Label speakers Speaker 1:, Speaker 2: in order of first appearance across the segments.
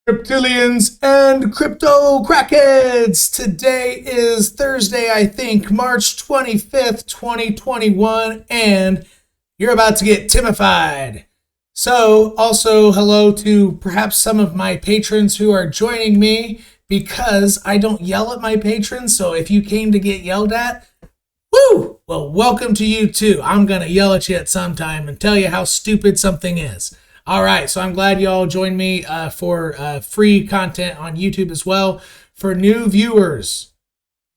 Speaker 1: Reptilians and crypto crackheads. Today is Thursday, I think, March 25th, 2021, and you're about to get Timified. So, also hello to perhaps some of my patrons who are joining me because I don't yell at my patrons. So if you came to get yelled at, woo! Well, welcome to you too. I'm going to yell at you at some time and tell you how stupid something is. All right, so I'm glad you all joined me for free content on YouTube as well. For new viewers,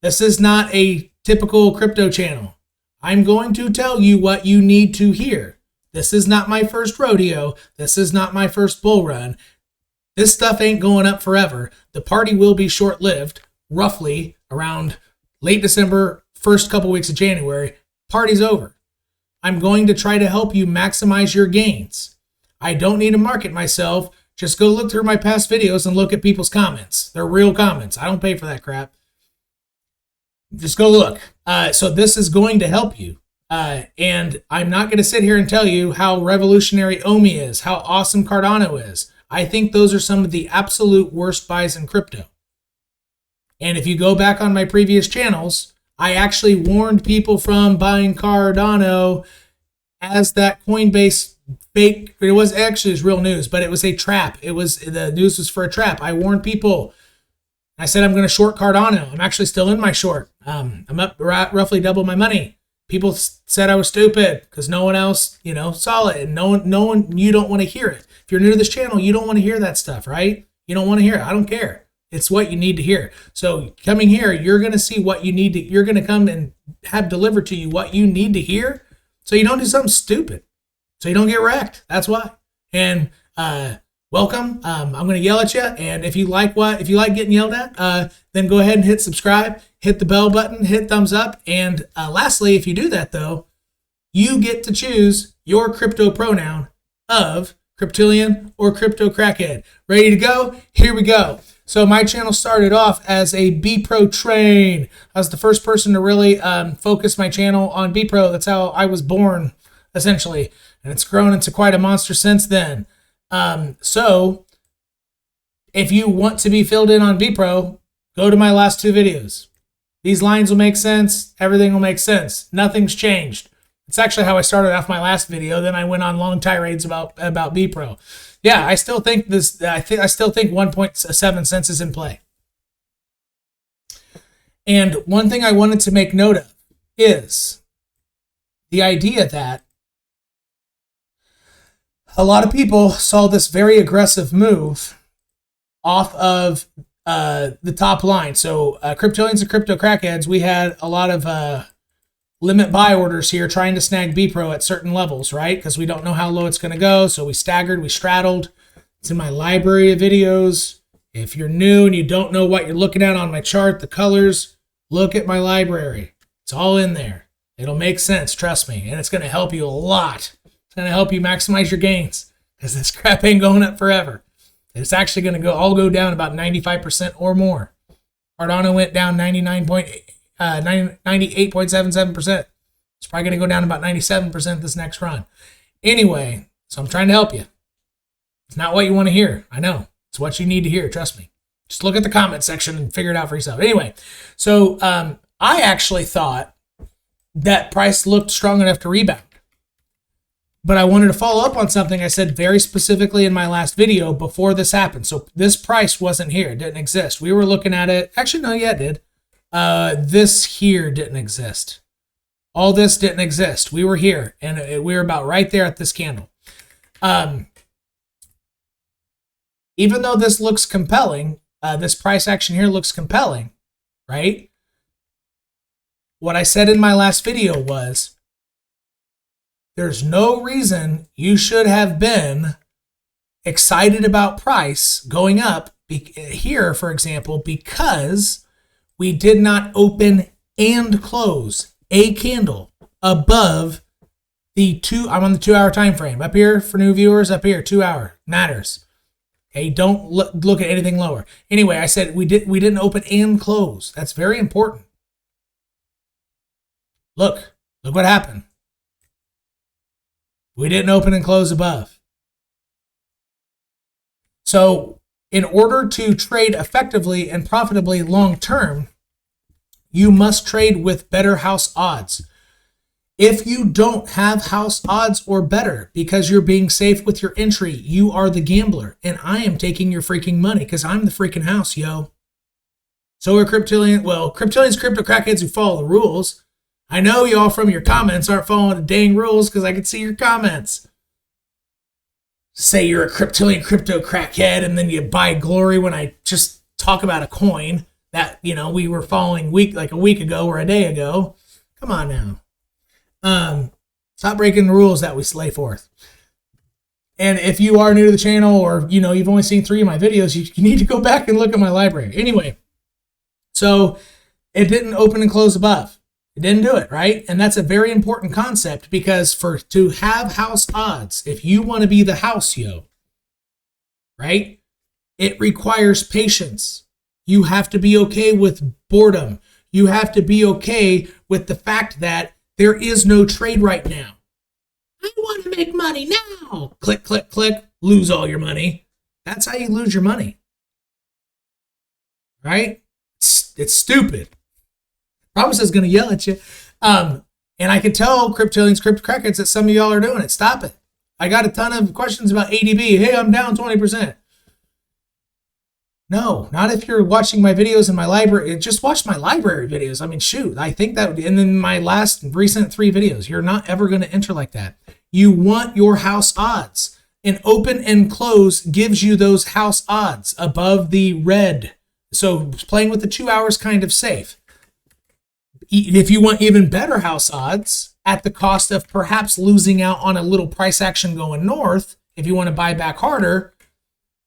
Speaker 1: this is not a typical crypto channel. I'm going to tell you what you need to hear. This is not my first rodeo. This is not my first bull run. This stuff ain't going up forever. The party will be short-lived, roughly around late December, first couple weeks of January. Party's over. I'm going to try to help you maximize your gains. I don't need to market myself. Just go look through my past videos and look at people's comments. They're real comments. I don't pay for that crap. Just go look. So this is going to help you. And I'm not going to sit here and tell you how revolutionary 𝐿 is, how awesome Cardano is. I think those are some of the absolute worst buys in crypto. And if you go back on my previous channels, I actually warned people from buying Cardano as that Coinbase fake. It was actually real news, but it was a trap. The news was for a trap. I warned people. I said I'm going to short Cardano. I'm actually still in my short. I'm up roughly double my money. People said I was stupid because no one else, saw it, and no one. You don't want to hear it. If you're new to this channel, you don't want to hear that stuff, right? You don't want to hear it. I don't care. It's what you need to hear. So coming here, you're going to see what you need to. You're going to come and have delivered to you what you need to hear, so you don't do something stupid. So you don't get wrecked. That's why. And welcome. I'm going to yell at you. And if you like getting yelled at, then go ahead and hit subscribe, hit the bell button, hit thumbs up. And lastly, if you do that though, you get to choose your crypto pronoun of Cryptilian or crypto crackhead. Ready to go? Here we go. So my channel started off as a BEPRO train. I was the first person to really focus my channel on BEPRO. That's how I was born, essentially. And it's grown into quite a monster since then. So if you want to be filled in on BEPRO, go to my last two videos. These lines will make sense. Everything will make sense. Nothing's changed. It's actually how I started off my last video. Then I went on long tirades about BEPRO. Yeah, I still think this. I still think 1.7 cents is in play. And one thing I wanted to make note of is the idea that a lot of people saw this very aggressive move off of the top line. So Cryptilians and crypto crackheads, we had a lot of limit buy orders here trying to snag BEPRO at certain levels, right? Because we don't know how low it's going to go. So we staggered, we straddled. It's in my library of videos. If you're new and you don't know what you're looking at on my chart, the colors, look at my library. It's all in there. It'll make sense, trust me. And it's going to help you a lot. It's going to help you maximize your gains because this crap ain't going up forever. It's actually going to go down about 95% or more. Cardano went down 98.77%. It's probably going to go down about 97% this next run. Anyway, so I'm trying to help you. It's not what you want to hear. I know. It's what you need to hear. Trust me. Just look at the comment section and figure it out for yourself. Anyway, so I actually thought that price looked strong enough to rebound. But I wanted to follow up on something I said very specifically in my last video before this happened. So this price wasn't here. It didn't exist. We were looking at it. Actually, no, yeah, it did. This here didn't exist. All this didn't exist. We were here, and we were about right there at this candle. Even though this looks compelling, this price action here looks compelling, right? What I said in my last video was, there's no reason you should have been excited about price going up here, for example, because we did not open and close a candle above the I'm on the 2-hour time frame. Up here for new viewers, up here, 2 hour matters. Okay, don't look at anything lower. Anyway, I said we didn't open and close. That's very important. Look what happened. We didn't open and close above. So In order to trade effectively and profitably long term, you must trade with better house odds. If you don't have house odds or better because you're being safe with your entry, you are the gambler, and I am taking your freaking money because I'm the freaking house, yo. So are Cryptillians. Well, Cryptillians, crypto crackheads who follow the rules. I know y'all from your comments aren't following the dang rules because I can see your comments. Say you're a Cryptillian crypto crackhead and then you buy glory when I just talk about a coin that, you know, we were following a week ago or a day ago. Come on now. Stop breaking the rules that we lay forth. And if you are new to the channel or, you know, you've only seen 3 of my videos, you need to go back and look at my library. Anyway, so it didn't open and close above. It didn't do it, right? And that's a very important concept because to have house odds, if you want to be the house, yo, right, it requires patience. You have to be okay with boredom. You have to be okay with the fact that there is no trade right now. I want to make money now. Click, click, click, lose all your money. That's how you lose your money, right? It's stupid. Promise is going to yell at you. And I can tell Cryptillians, crypto crackheads that some of y'all are doing it. Stop it. I got a ton of questions about ADB. Hey, I'm down 20%. No, not if you're watching my videos in my library. Just watch my library videos. I mean, shoot, I think that, and then my recent 3 videos, you're not ever going to enter like that. You want your house odds. And open and close gives you those house odds above the red. So playing with the 2 hours kind of safe. If you want even better house odds at the cost of perhaps losing out on a little price action going north, if you want to buy back harder,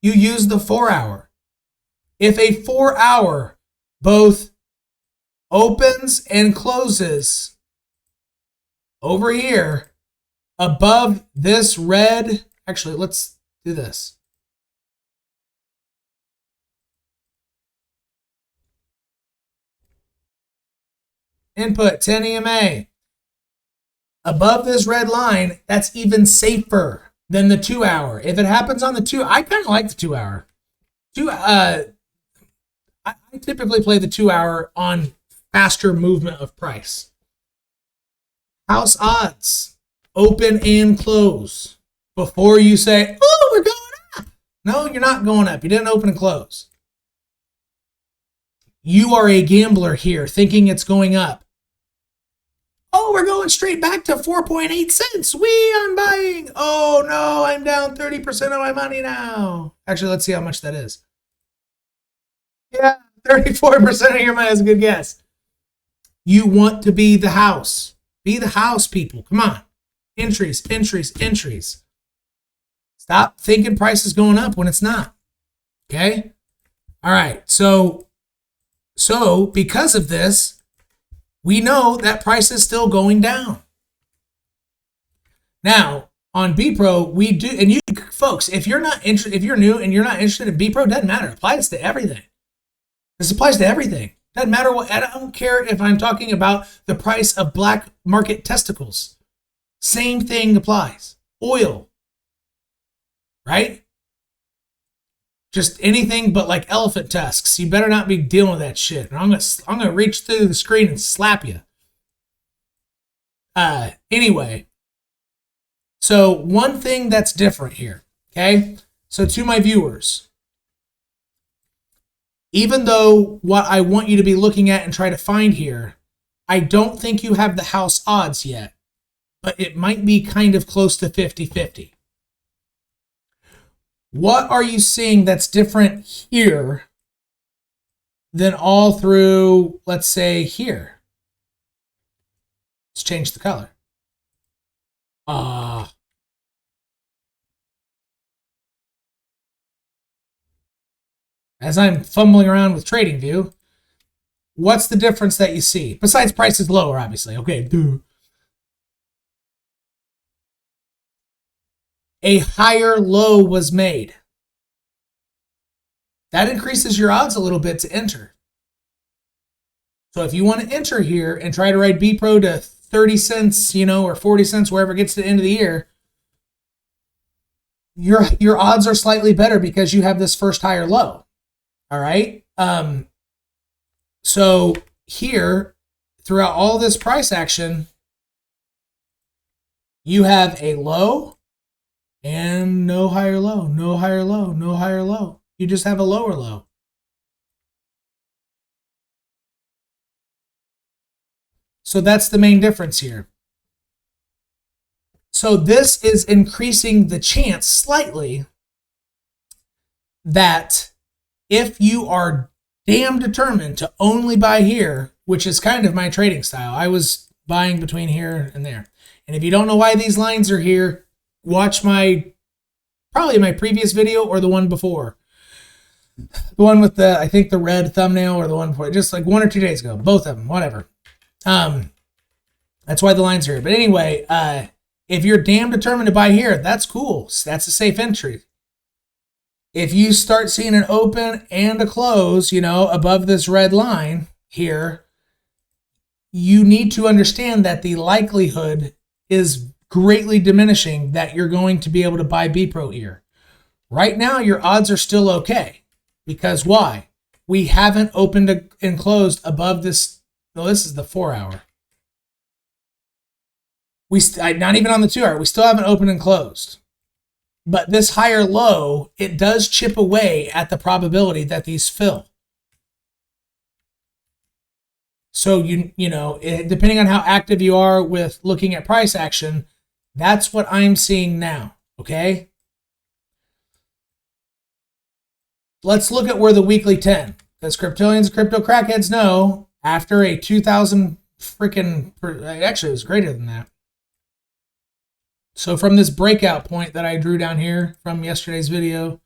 Speaker 1: you use the 4 hour. If a 4 hour both opens and closes over here above this red, actually, let's do this. Input 10 EMA. Above this red line, that's even safer than the 2 hour. If it happens on the 2, I kind of like the 2 hour. I typically play the 2 hour on faster movement of price. House odds, open and close. Before you say, oh, we're going up. No, you're not going up. You didn't open and close. You are a gambler here thinking it's going up. Oh, we're going straight back to 4.8 cents. I'm buying. Oh, no, I'm down 30% of my money now. Actually, let's see how much that is. Yeah, 34% of your money is a good guess. You want to be the house. Be the house, people. Come on. Entries, entries, entries. Stop thinking price is going up when it's not. Okay? All right. So because of this, we know that price is still going down. Now, on BEPRO, we do, and you folks, if you're new and you're not interested in BEPRO, it doesn't matter. It applies to everything. This applies to everything. Doesn't matter what, I don't care if I'm talking about the price of black market testicles. Same thing applies. Oil. Right? Just anything but like elephant tusks. You better not be dealing with that shit. And I'm gonna reach through the screen and slap you. Anyway. So one thing that's different here. Okay? So to my viewers, even though what I want you to be looking at and try to find here, I don't think you have the house odds yet, but it might be kind of close to 50-50. What are you seeing that's different here than all through, let's say, here? Let's change the color. As I'm fumbling around with TradingView, what's the difference that you see? Besides price is lower, obviously. Okay, duh. A higher low was made. That increases your odds a little bit to enter. So if you want to enter here and try to ride BEPRO to 30 cents, or 40 cents, wherever it gets to the end of the year, your odds are slightly better because you have this first higher low. All right. So here, throughout all this price action, you have a low and no higher low, no higher low, no higher low. You just have a lower low. So that's the main difference here. So this is increasing the chance slightly that if you are damn determined to only buy here, which is kind of my trading style, I was buying between here and there. And if you don't know why these lines are here, watch probably my previous video or the one before. The one with the, I think the red thumbnail, or the one before, just like 1 or 2 days ago, both of them, whatever. That's why the lines are here. But anyway, if you're damn determined to buy here, that's cool. That's a safe entry. If you start seeing an open and a close, above this red line here, you need to understand that the likelihood is greatly diminishing that you're going to be able to buy BEPRO here. Right now, your odds are still okay. Because why? We haven't opened and closed above this. No, this is the 4-hour. Not even on the 2-hour. We still haven't opened and closed. But this higher low, it does chip away at the probability that these fill. So, depending on how active you are with looking at price action, that's what I'm seeing now, okay? Let's look at where the weekly 10, because cryptilians and crypto crackheads know after a 2,000 freaking, actually it was greater than that. So from this breakout point that I drew down here from yesterday's video,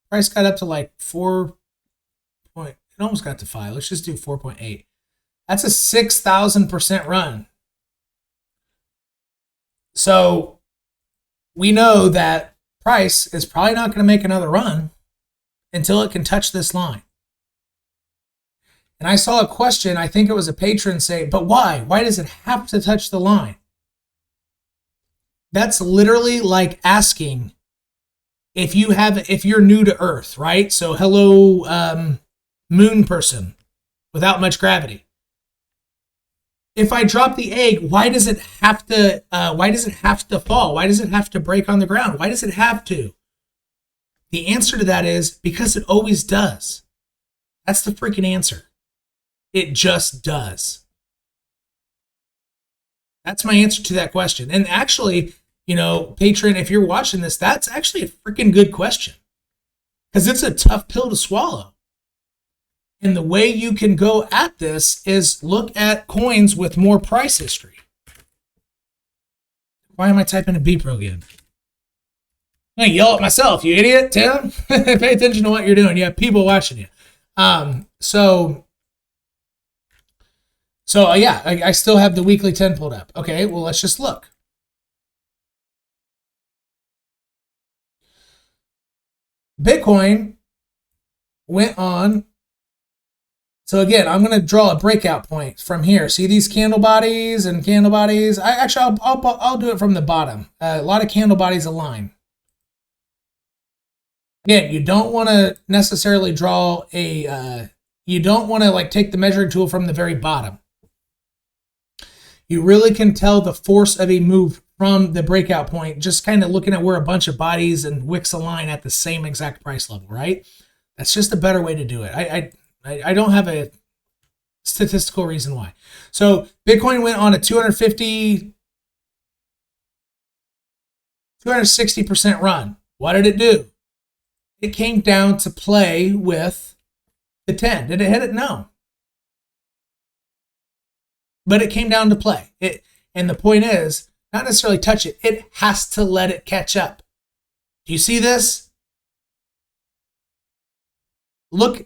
Speaker 1: price got up to like 4 point, it almost got to 5. Let's just do 4.8. That's a 6,000% run. So we know that price is probably not going to make another run until it can touch this line. And I saw a question, I think it was a patron, say, but why? Why does it have to touch the line? That's literally like asking if you're new to Earth, right? So hello, moon person without much gravity. If I drop the egg, why does it have to fall? Why does it have to break on the ground? Why does it have to? The answer to that is because it always does. That's the freaking answer. It just does. That's my answer to that question. And actually, patron, if you're watching this, that's actually a freaking good question, because it's a tough pill to swallow. And the way you can go at this is look at coins with more price history. Why am I typing a BEPRO again? I'm going to yell at myself, you idiot, Tim. Pay attention to what you're doing. You have people watching you. So yeah, I still have the weekly 10 pulled up. Okay, well, let's just look. Bitcoin went on. So again, I'm going to draw a breakout point from here. See these candle bodies and candle bodies? I'll do it from the bottom. A lot of candle bodies align. Again, you don't want to necessarily draw you don't want to like take the measuring tool from the very bottom. You really can tell the force of a move from the breakout point, just kind of looking at where a bunch of bodies and wicks align at the same exact price level, right? That's just a better way to do it. I don't have a statistical reason why. So Bitcoin went on a 260% run. What did it do? It came down to play with the 10. Did it hit it? No. But it came down to play. And the point is, not necessarily touch it. It has to let it catch up. Do you see this? Look.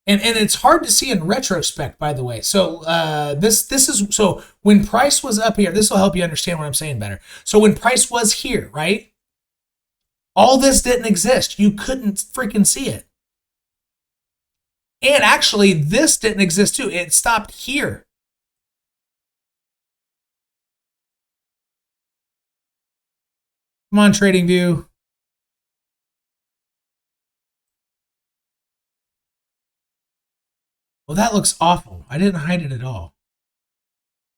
Speaker 1: And it's hard to see in retrospect, by the way. So this is, so when price was up here, this will help you understand what I'm saying better. So when price was here, right? All this didn't exist. You couldn't freaking see it. And actually, this didn't exist too. It stopped here. Come on, Trading View. Well, that looks awful. I didn't hide it at all.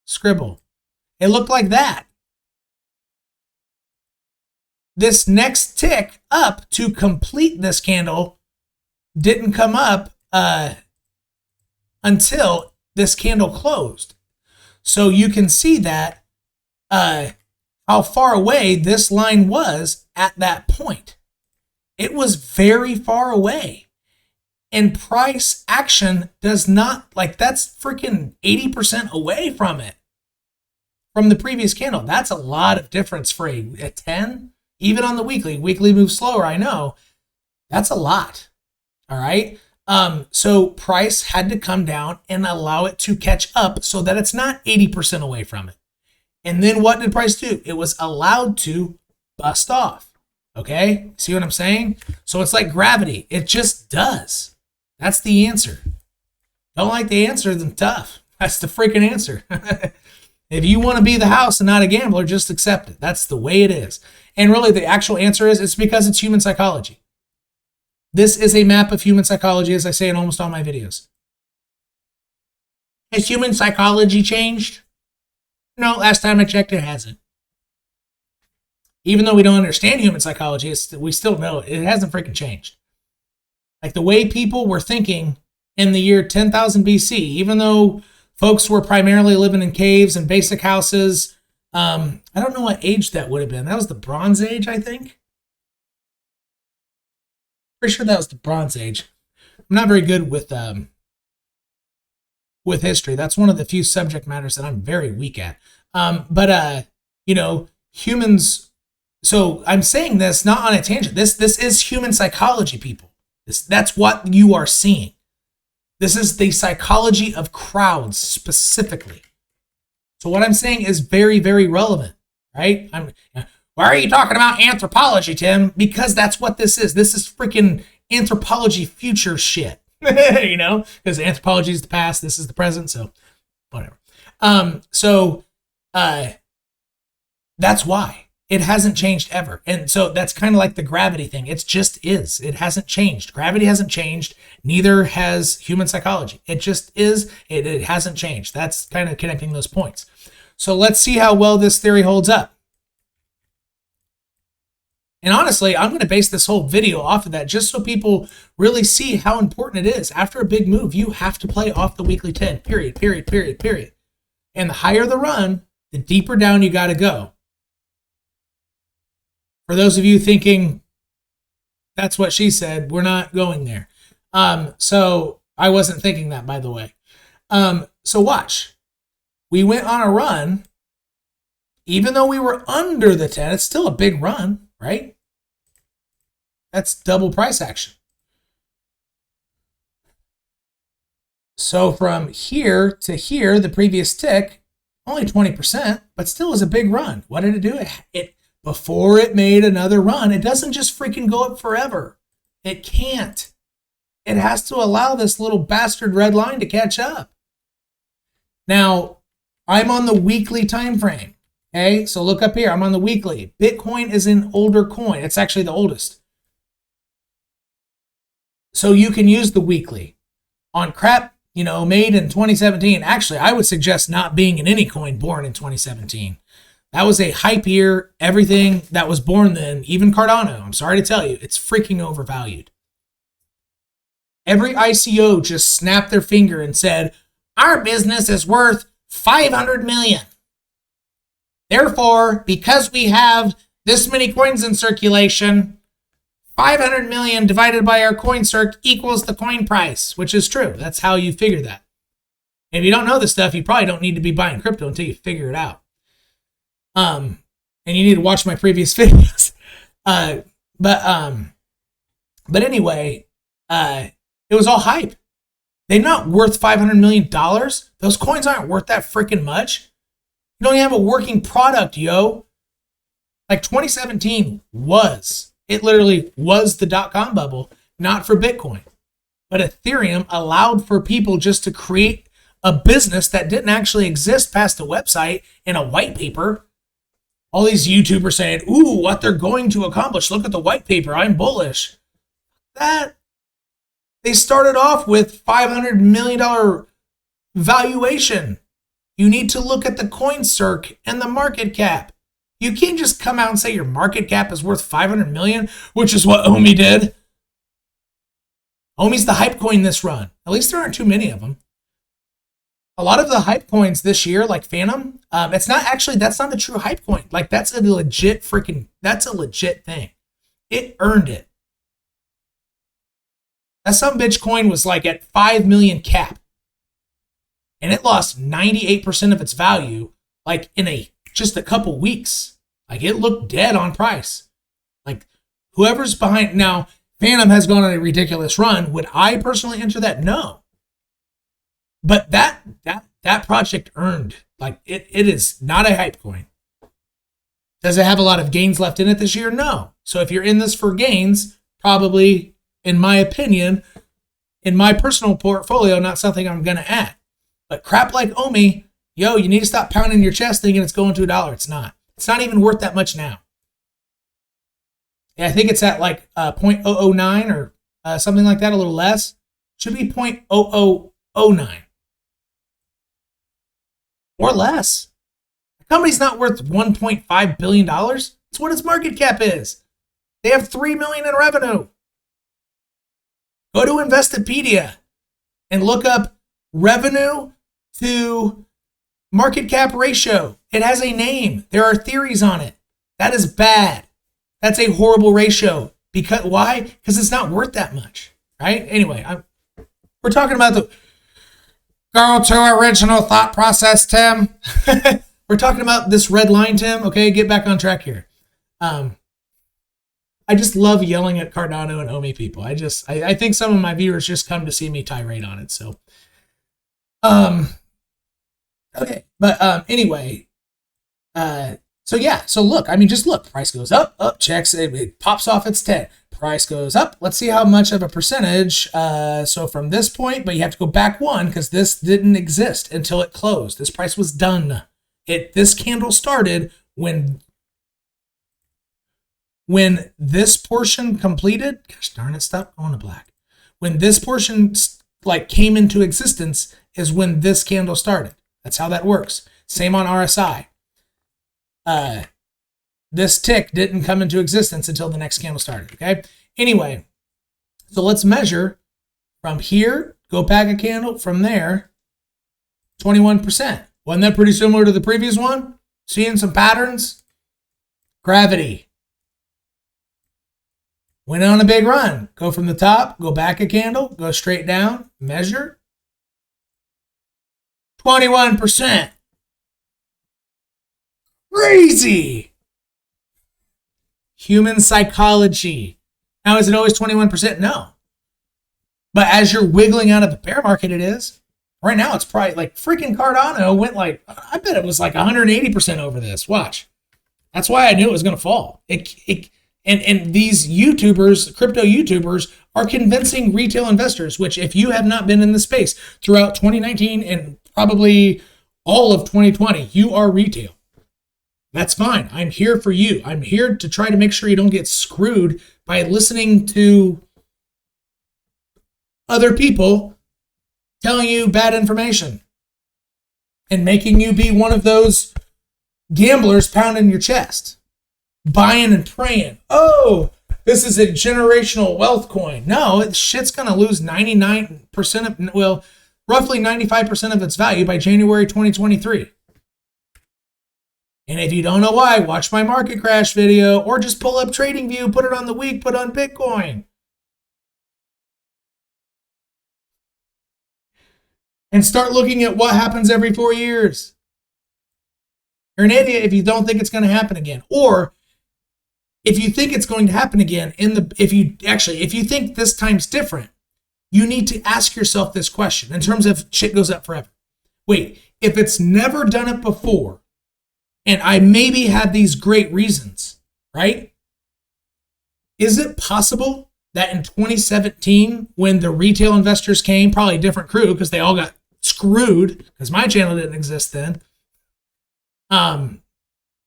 Speaker 1: Scribble. It looked like that. This next tick up to complete this candle didn't come up until this candle closed. So you can see that how far away this line was at that point. It was very far away. And price action does not, like, that's freaking 80% away from it. From the previous candle. That's a lot of difference for a 10. Even on the weekly. Weekly moves slower, I know. That's a lot. All right. So price had to come down and allow it to catch up so that it's not 80% away from it. And then what did price do? It was allowed to bust off. Okay. See what I'm saying? So it's like gravity. It just does. That's the answer. Don't like the answer, then tough. That's the freaking answer. If you want to be the house and not a gambler, just accept it. That's the way it is. And really, the actual answer is it's because it's human psychology. This is a map of human psychology, as I say in almost all my videos. Has human psychology changed? No, last time I checked, it hasn't. Even though we don't understand human psychology, we still know it hasn't freaking changed. Like the way people were thinking in the year 10,000 BC, even though folks were primarily living in caves and basic houses. I don't know what age that would have been. That was the Bronze Age, I think. Pretty sure that was the Bronze Age. I'm not very good with history. That's one of the few subject matters that I'm very weak at. You know, humans. So I'm saying this not on a tangent. This is human psychology, people. That's what you are seeing. This is the psychology of crowds specifically. So what I'm saying is very, very relevant, right? Why are you talking about anthropology, Tim? Because that's what this is. This is freaking anthropology future shit, you know? Because anthropology is the past, this is the present, so whatever. That's why. It hasn't changed ever. And so that's kind of like the gravity thing. It just is. It hasn't changed. Gravity hasn't changed. Neither has human psychology. It just is. It hasn't changed. That's kind of connecting those points. So let's see how well this theory holds up. And honestly, I'm going to base this whole video off of that just so people really see how important it is. After a big move, you have to play off the weekly 10, period, period, period, period. And the higher the run, the deeper down you got to go. For those of you thinking that's what she said, we're not going there. So I wasn't thinking that, by the way. So watch. We went on a run. Even though we were under the 10, it's still a big run, right? That's double price action. So from here to here, the previous tick, only 20%, but still is a big run. What did it do? Before it made another run, it doesn't just freaking go up forever. It can't. It has to allow this little bastard red line to catch up. Now, I'm on the weekly time frame. Okay, so look up here. I'm on the weekly. Bitcoin is an older coin. It's actually the oldest. So you can use the weekly. On crap, you know, made in 2017. Actually, I would suggest not being in any coin born in 2017. That was a hype year. Everything that was born then, even Cardano, I'm sorry to tell you, it's freaking overvalued. Every ICO just snapped their finger and said, our business is worth 500 million. Therefore, because we have this many coins in circulation, 500 million divided by our coin circ equals the coin price, which is true. That's how you figure that. And if you don't know this stuff, you probably don't need to be buying crypto until you figure it out. And you need to watch my previous videos. But anyway, it was all hype. They're not worth $500 million. Those coins aren't worth that freaking much. You don't even have a working product, yo. Like 2017 it literally was the .com bubble, not for Bitcoin. But Ethereum allowed for people just to create a business that didn't actually exist past a website and a white paper. all these YouTubers saying, ooh, what they're going to accomplish. Look at the white paper. I'm bullish. That they started off with $500 million valuation. You need to look at the CoinCirc and the market cap. You can't just come out and say your market cap is worth 500 million, which is what 𝐿 did. 𝐿's the hype coin this run. At least there aren't too many of them. A lot of the hype coins this year, like Phantom, it's not actually, that's not a true hype coin. Like that's a legit thing. It earned it. That some bitch coin was like at 5 million cap. And it lost 98% of its value like in just a couple weeks. Like it looked dead on price. Like whoever's behind now, Phantom has gone on a ridiculous run. Would I personally enter that? No. But that project earned, like it is not a hype coin. Does it have a lot of gains left in it this year? No. So if you're in this for gains, probably, in my opinion, in my personal portfolio, not something I'm going to add. But crap like 𝐿, yo, you need to stop pounding your chest thinking it's going to $1. It's not. It's not even worth that much now. Yeah, I think it's at like 0.009 or something like that, a little less. Should be 0.0009. Or less. The company's not worth $1.5 billion. That's what its market cap is. They have $3 million in revenue. Go to Investopedia and look up revenue to market cap ratio. It has a name. There are theories on it. That is bad. That's a horrible ratio. Because why? Because it's not worth that much, right? Anyway, we're talking about the go to original thought process, Tim. We're talking about this red line, Tim. Okay, get back on track here. I just love yelling at Cardano and 𝐿 people. I think some of my viewers just come to see me tirade on it. So, okay, but anyway, so yeah, so look, I mean, just look, price goes up, checks, it pops off its 10. Price goes up. Let's see how much of a percentage. So from this point, but you have to go back one because this didn't exist until it closed. This price was done. This candle started when this portion completed. Gosh darn it, stop going to black. When this portion like came into existence is when this candle started. That's how that works. Same on RSI. This tick didn't come into existence until the next candle started, okay? Anyway, so let's measure from here, go back a candle, from there, 21%. Wasn't that pretty similar to the previous one? Seeing some patterns? Gravity. Went on a big run. Go from the top, go back a candle, go straight down, measure. 21%. Crazy. Human psychology. Now, is it always 21%? No. But as you're wiggling out of the bear market, it is. Right now, it's probably like freaking Cardano went like, I bet it was like 180% over this. Watch. That's why I knew it was going to fall. And these YouTubers, crypto YouTubers, are convincing retail investors, which if you have not been in the space throughout 2019 and probably all of 2020, you are retail. That's fine. I'm here for you. I'm here to try to make sure you don't get screwed by listening to other people telling you bad information and making you be one of those gamblers pounding your chest, buying and praying. Oh, this is a generational wealth coin. No, shit's going to lose 99% of, well, roughly 95% of its value by January 2023. And if you don't know why, watch my market crash video or just pull up TradingView, put it on the week, put on Bitcoin. And start looking at what happens every 4 years. You're an idiot if you don't think it's going to happen again. Or if you think it's going to happen again, if you think this time's different, you need to ask yourself this question in terms of shit goes up forever. Wait, if it's never done it before, and I maybe had these great reasons, right? Is it possible that in 2017, when the retail investors came, probably a different crew because they all got screwed because my channel didn't exist then. I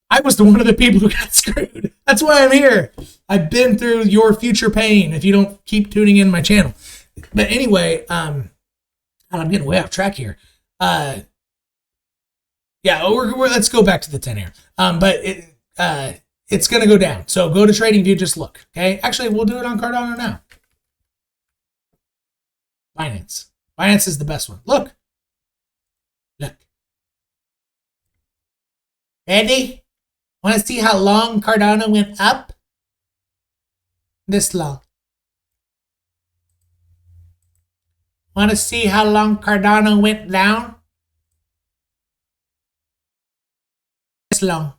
Speaker 1: I was one of the people who got screwed. That's why I'm here. I've been through your future pain if you don't keep tuning in my channel. But anyway, I'm getting way off track here. Yeah, let's go back to the 10 here. But it's going to go down. So go to TradingView, just look. Okay. Actually, we'll do it on Cardano now. Binance. Binance is the best one. Look. Look. Ready? Want to see how long Cardano went up? This long. Want to see how long Cardano went down? This long.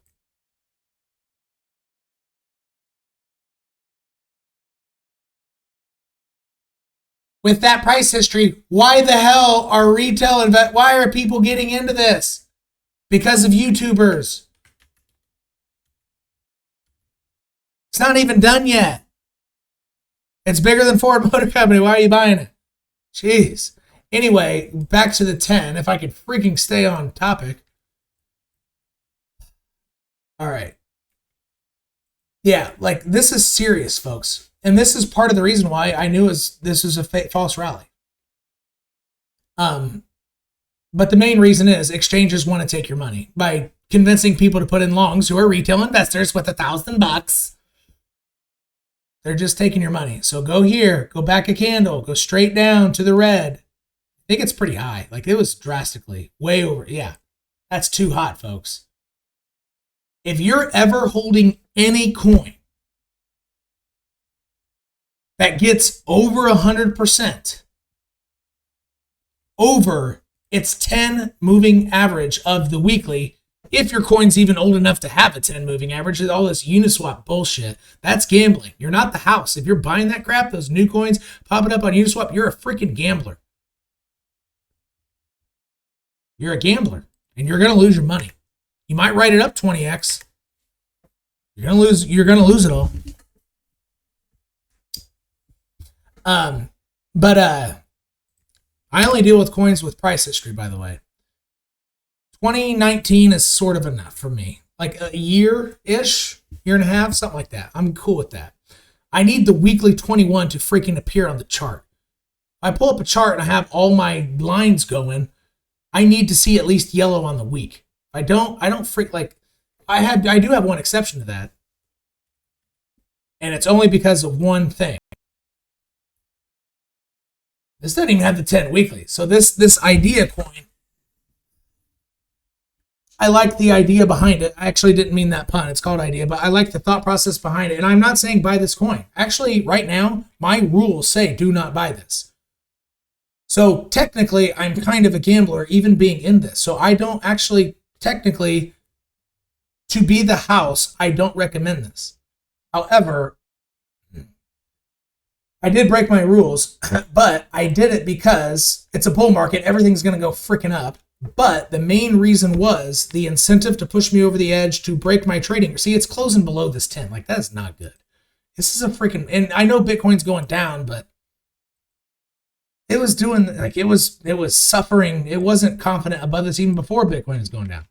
Speaker 1: With that price history, why the hell are why are people getting into this? Because of YouTubers. It's not even done yet. It's bigger than Ford Motor Company. Why are you buying it? Jeez. Anyway, back to the 10. If I could freaking stay on topic. All right. Yeah, like this is serious, folks. And this is part of the reason why I knew this was a false rally. But the main reason is exchanges want to take your money by convincing people to put in longs who are retail investors with $1,000. They're just taking your money. So go here, go back a candle, go straight down to the red. I think it's pretty high. Like it was drastically way over. Yeah, that's too hot, folks. If you're ever holding any coin that gets over 100%, over its 10 moving average of the weekly, if your coin's even old enough to have a 10 moving average, all this Uniswap bullshit, that's gambling. You're not the house. If you're buying that crap, those new coins popping up on Uniswap, you're a freaking gambler. You're a gambler, and you're going to lose your money. You might write it up 20x. You're going to lose it all. But I only deal with coins with price history, by the way. 2019 is sort of enough for me. Like a year-ish, year and a half, something like that. I'm cool with that. I need the weekly 21 to freaking appear on the chart. I pull up a chart and I have all my lines going. I need to see at least yellow on the week. I don't freak like I do have one exception to that. And it's only because of one thing. This doesn't even have the 10 weekly. So this idea coin, I like the idea behind it. I actually didn't mean that pun. It's called idea, but I like the thought process behind it. And I'm not saying buy this coin. Actually, right now, my rules say do not buy this. So technically, I'm kind of a gambler even being in this. So I don't actually, technically, to be the house, I don't recommend this. However, I did break my rules, but I did it because it's a bull market. Everything's going to go freaking up. But the main reason was the incentive to push me over the edge to break my trading. See, it's closing below this 10. Like, that is not good. This is a freaking, and I know Bitcoin's going down, but it was doing, like, it was suffering. It wasn't confident above this even before Bitcoin is going down.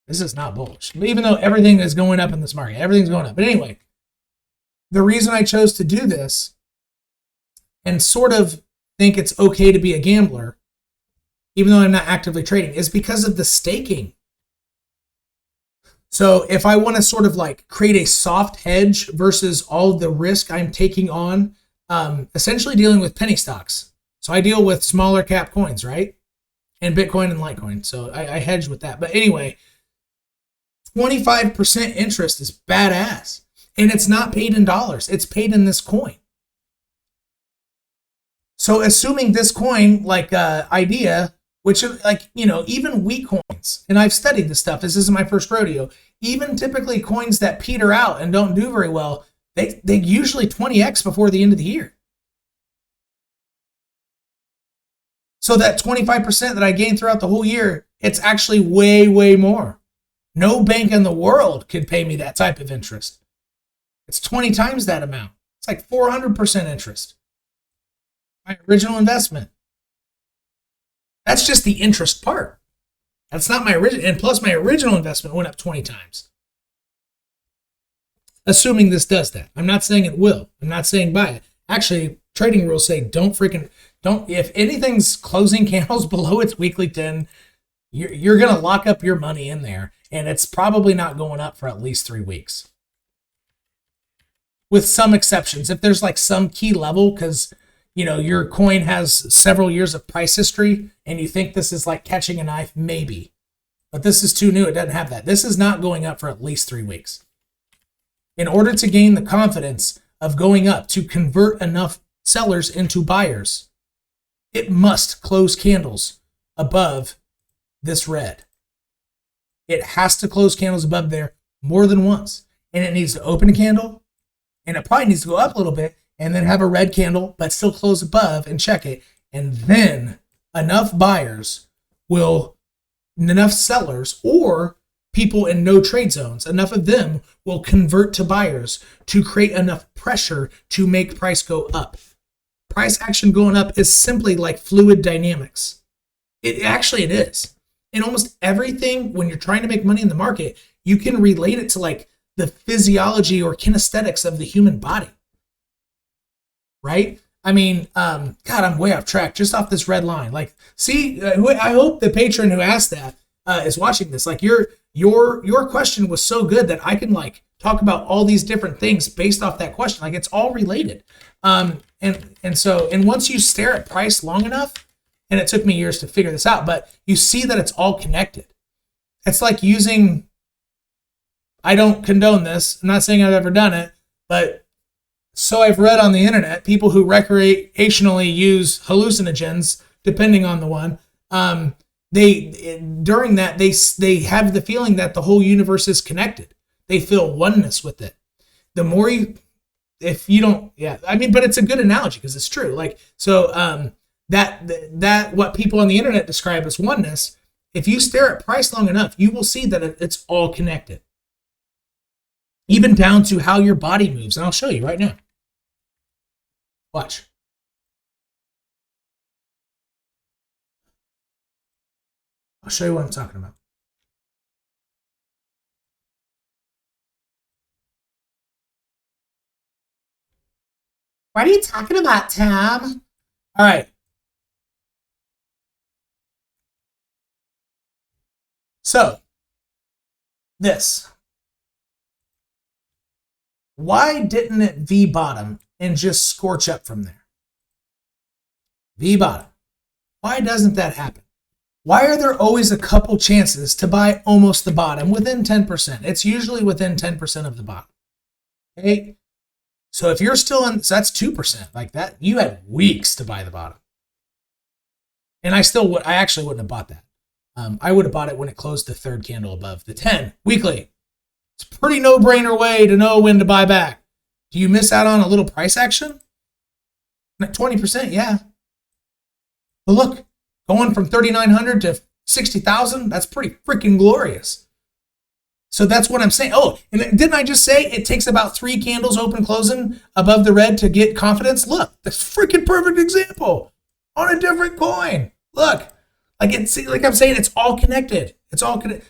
Speaker 1: This is not bullish. Even though everything is going up in this market, everything's going up. But anyway, the reason I chose to do this and sort of think it's okay to be a gambler, even though I'm not actively trading, is because of the staking. So if I want to sort of like create a soft hedge versus all the risk I'm taking on, essentially dealing with penny stocks. So I deal with smaller cap coins, right? And Bitcoin and Litecoin. So I hedge with that. But anyway, 25% interest is badass. And it's not paid in dollars. It's paid in this coin. So assuming this coin, like idea, which, like, you know, even weak coins, and I've studied this stuff, this isn't my first rodeo, even typically coins that peter out and don't do very well, they usually 20x before the end of the year. So that 25% that I gain throughout the whole year, it's actually way, way more. No bank in the world could pay me that type of interest. It's 20 times that amount. It's like 400% interest. My original investment. That's just the interest part. That's not my original. And plus, my original investment went up 20 times. assuming this does that. I'm not saying it will. I'm not saying buy it. Actually, trading rules say don't, if anything's closing candles below its weekly 10, you're going to lock up your money in there, and it's probably not going up for at least 3 weeks. With some exceptions. If there's like some key level, because your coin has several years of price history and you think this is like catching a knife, maybe. But this is too new. It doesn't have that. This is not going up for at least 3 weeks. In order to gain the confidence of going up to convert enough sellers into buyers, it must close candles above this red. It has to close candles above there more than once. And it needs to open a candle, and it probably needs to go up a little bit, and then have a red candle, but still close above and check it. And then enough sellers or people in no trade zones, enough of them will convert to buyers to create enough pressure to make price go up. Price action going up is simply like fluid dynamics. It is. In almost everything, when you're trying to make money in the market, you can relate it to like the physiology or kinesthetics of the human body. Right? I mean, God, I'm way off track just off this red line. Like, see, I hope the patron who asked that is watching this. Like, your question was so good that I can like talk about all these different things based off that question. Like, it's all related. And once you stare at price long enough, and it took me years to figure this out, but you see that it's all connected. It's like using, I don't condone this. I'm not saying I've ever done it, but so I've read on the internet, people who recreationally use hallucinogens, depending on the one, they have the feeling that the whole universe is connected. They feel oneness with it. The more but it's a good analogy because it's true. Like, so that what people on the internet describe as oneness, if you stare at price long enough, you will see that it's all connected. Even down to how your body moves. And I'll show you right now. Watch. I'll show you what I'm talking about. What are you talking about, Tom? All right. So, this. Why didn't it V-bottom and just scorch up from there? V-bottom. Why doesn't that happen? Why are there always a couple chances to buy almost the bottom within 10%? It's usually within 10% of the bottom. Okay? So if you're still in, so that's 2%. Like that, you had weeks to buy the bottom. And I actually wouldn't have bought that. I would have bought it when it closed the third candle above the 10 weekly. It's a pretty no-brainer way to know when to buy back. Do you miss out on a little price action? 20%, yeah. But look, going from 3,900 to 60,000, that's pretty freaking glorious. So that's what I'm saying. Oh, and didn't I just say it takes about 3 candles open closing above the red to get confidence? Look, that's freaking perfect example on a different coin. Look, like I'm saying, it's all connected. It's all connected.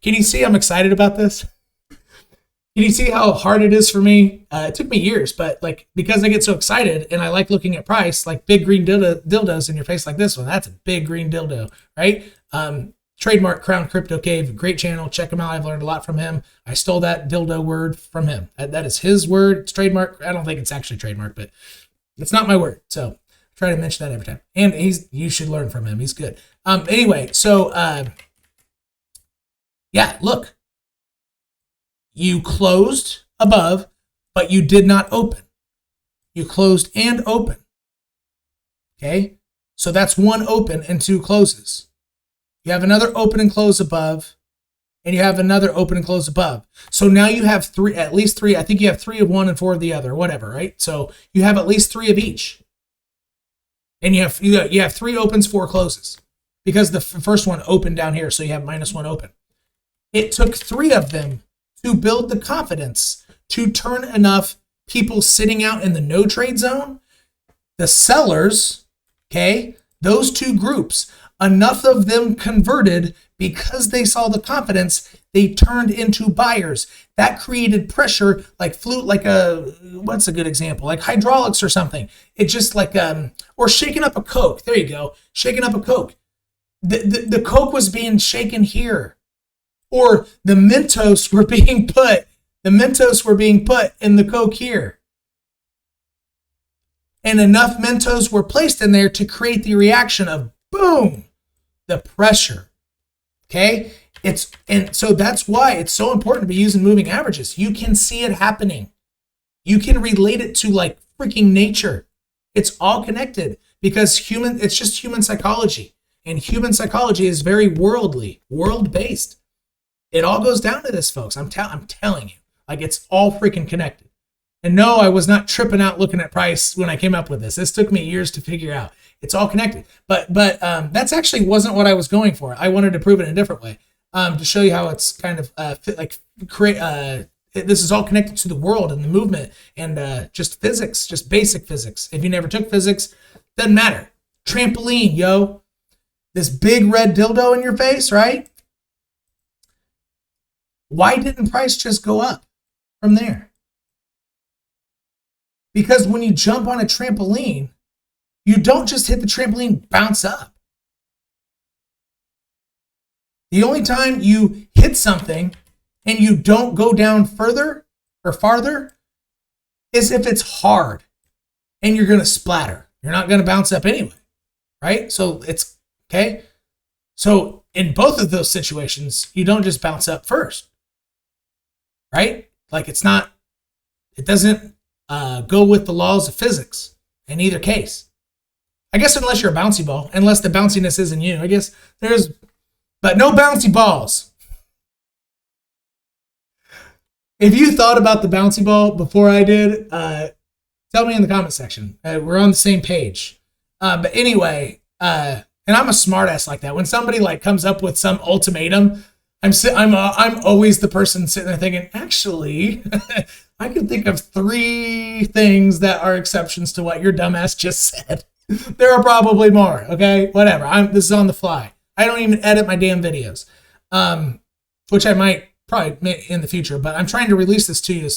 Speaker 1: Can you see I'm excited about this? Can you see how hard it is for me? It took me years, but like because I get so excited and I like looking at price, like big green dildos in your face like this one. That's a big green dildo, right? Trademark Crown Crypto Cave, great channel. Check him out. I've learned a lot from him. I stole that dildo word from him. That is his word. It's trademark. I don't think it's actually trademark, but it's not my word. So I try to mention that every time. And you should learn from him. He's good. Anyway, so yeah, look. You closed above, but you did not open. You closed and open. Okay? So that's 1 open and 2 closes. You have another open and close above, and you have another open and close above. So now you have at least 3. I think you have 3 of one and 4 of the other, whatever, right? So you have at least 3 of each. And you have 3 opens, 4 closes. Because the first one opened down here, so you have -1 open. It took 3 of them to build the confidence to turn enough people sitting out in the no trade zone, the sellers, okay, those 2 groups, enough of them converted Because they saw the confidence, they turned into buyers. That created pressure, like what's a good example? Like hydraulics or something. It just like, or shaking up a Coke. There you go. Shaking up a Coke. The Coke was being shaken here. Or the Mentos were being put in the Coke here. And enough Mentos were placed in there to create the reaction of boom, the pressure. Okay? And so that's why it's so important to be using moving averages. You can see it happening. You can relate it to like freaking nature. It's all connected because it's just human psychology. And human psychology is very world-based. It all goes down to this, folks. I'm telling you. Like, it's all freaking connected. And no, I was not tripping out looking at price when I came up with this. This took me years to figure out. It's all connected. But that's actually wasn't what I was going for. I wanted to prove it in a different way, to show you how it's kind of this is all connected to the world and the movement and just physics, just basic physics. If you never took physics, doesn't matter. Trampoline, yo. This big red dildo in your face, right? Why didn't price just go up from there? Because when you jump on a trampoline, you don't just hit the trampoline, bounce up. The only time you hit something and you don't go down further or farther is if it's hard and you're going to splatter. You're not going to bounce up anyway, right? So it's okay. So in both of those situations, you don't just bounce up first, right? Like it doesn't go with the laws of physics in either case. I guess unless you're a bouncy ball, unless the bounciness isn't you, I guess but no bouncy balls. If you thought about the bouncy ball before I did, tell me in the comment section. We're on the same page. But anyway, and I'm a smartass like that. When somebody like comes up with some ultimatum, I'm always the person sitting there thinking, actually, I can think of 3 things that are exceptions to what your dumbass just said. There are probably more. Okay, whatever. This is on the fly. I don't even edit my damn videos, which I might probably in the future. But I'm trying to release this to you.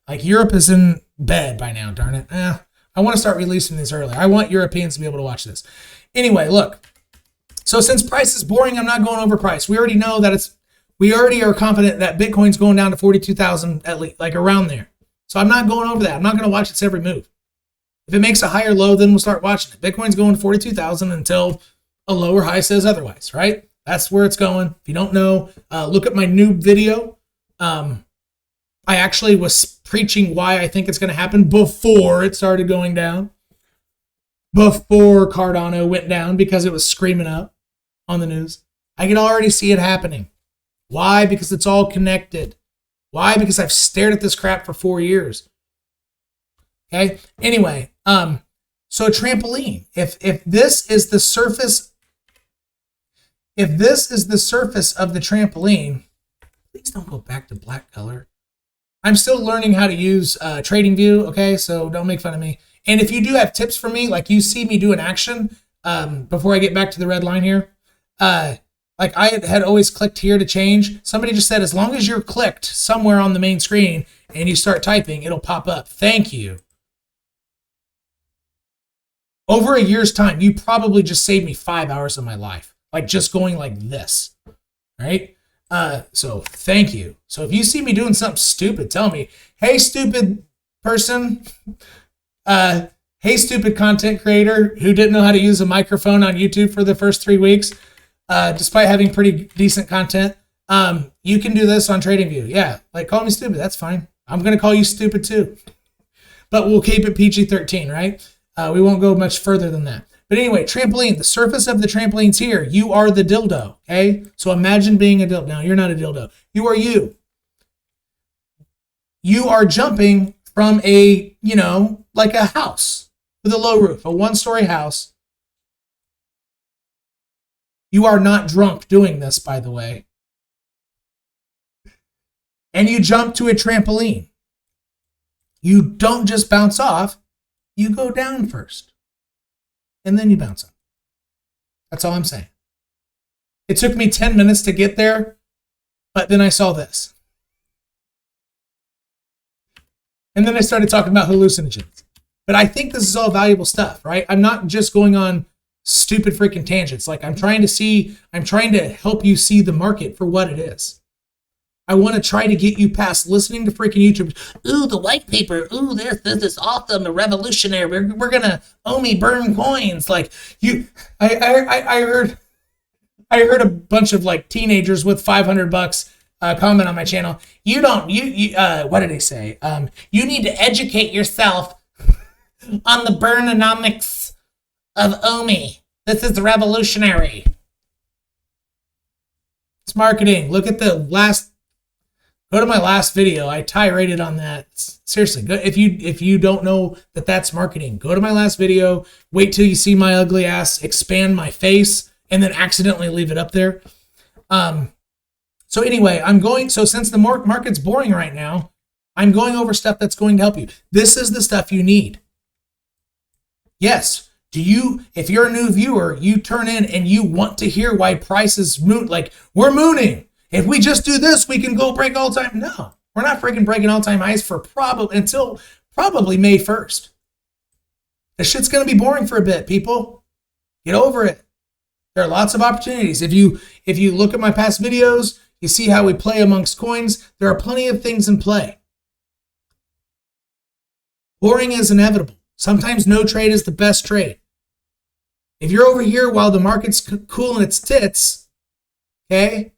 Speaker 1: Like Europe is in bed by now. Darn it. I want to start releasing these early. I want Europeans to be able to watch this. Anyway, look. So since price is boring, I'm not going over price. We already know that we already are confident that Bitcoin's going down to 42,000 at least, like around there. So I'm not going over that. I'm not going to watch its every move. If it makes a higher low, then we'll start watching it. Bitcoin's going to 42,000 until a lower high says otherwise, right? That's where it's going. If you don't know, look at my new video. I actually was preaching why I think it's going to happen before it started going down. Before Cardano went down because it was screaming up on the news. I can already see it happening. Why? Because it's all connected. Why? Because I've stared at this crap for 4 years. Okay. Anyway, so a trampoline. If this is the surface, of the trampoline, please don't go back to black color. I'm still learning how to use TradingView. Okay, so don't make fun of me. And if you do have tips for me, like you see me do an action before I get back to the red line here, like I had always clicked here to change. Somebody just said, as long as you're clicked somewhere on the main screen and you start typing, it'll pop up. Thank you. Over a year's time, you probably just saved me 5 hours of my life, like just going like this, right? So thank you. So if you see me doing something stupid, tell me, hey, stupid person, hey, stupid content creator who didn't know how to use a microphone on YouTube for the first 3 weeks, despite having pretty decent content. You can do this on TradingView. Yeah, like call me stupid. That's fine. I'm going to call you stupid too. But we'll keep it PG-13, right? We won't go much further than that. But anyway, trampoline, the surface of the trampoline's here. You are the dildo, okay? So imagine being a dildo. No, you're not a dildo. You are you. You are jumping from a, like a house with a low roof, a 1-story house. You are not drunk doing this, by the way. And you jump to a trampoline. You don't just bounce off. You go down first. And then you bounce up. That's all I'm saying. It took me 10 minutes to get there, but then I saw this. And then I started talking about hallucinogens. But I think this is all valuable stuff, right? I'm not just going on stupid freaking tangents. Like I'm trying to help you see the market for what it is. I want to try to get you past listening to freaking YouTube. Ooh, the white paper. Ooh, this is awesome. The revolutionary. We're going to 𝐿 burn coins. Like I heard a bunch of like teenagers with $500 comment on my channel. What did they say? You need to educate yourself on the burnonomics of 𝐿. This is revolutionary. It's marketing. Look at the last. Go to my last video. I tiraded on that. Seriously, go, if you don't know that that's marketing, go to my last video. Wait till you see my ugly ass expand my face and then accidentally leave it up there. So anyway, so since the market's boring right now, I'm going over stuff that's going to help you. This is the stuff you need. Yes. If you're a new viewer, you turn in and you want to hear why prices moon, like we're mooning. If we just do this, we can go break all-time. No, we're not freaking breaking all-time highs for until probably May 1st. This shit's going to be boring for a bit, people. Get over it. There are lots of opportunities. If you look at my past videos, you see how we play amongst coins. There are plenty of things in play. Boring is inevitable. Sometimes no trade is the best trade. If you're over here while the market's cooling its tits, okay,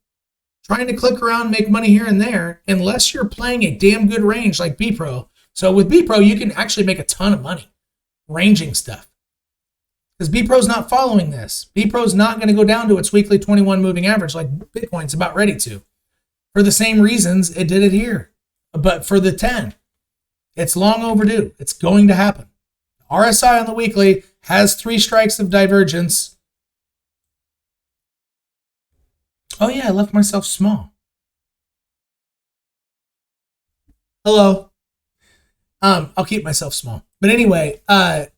Speaker 1: trying to click around, make money here and there, unless you're playing a damn good range like BEPRO. So with BEPRO, you can actually make a ton of money ranging stuff. Because BEPRO's not following this. BEPRO's not going to go down to its weekly 21 moving average like Bitcoin's about ready to. For the same reasons it did it here. But for the 10, it's long overdue. It's going to happen. RSI on the weekly has 3 strikes of divergence. Oh yeah, I left myself small. Hello. I'll keep myself small. But anyway,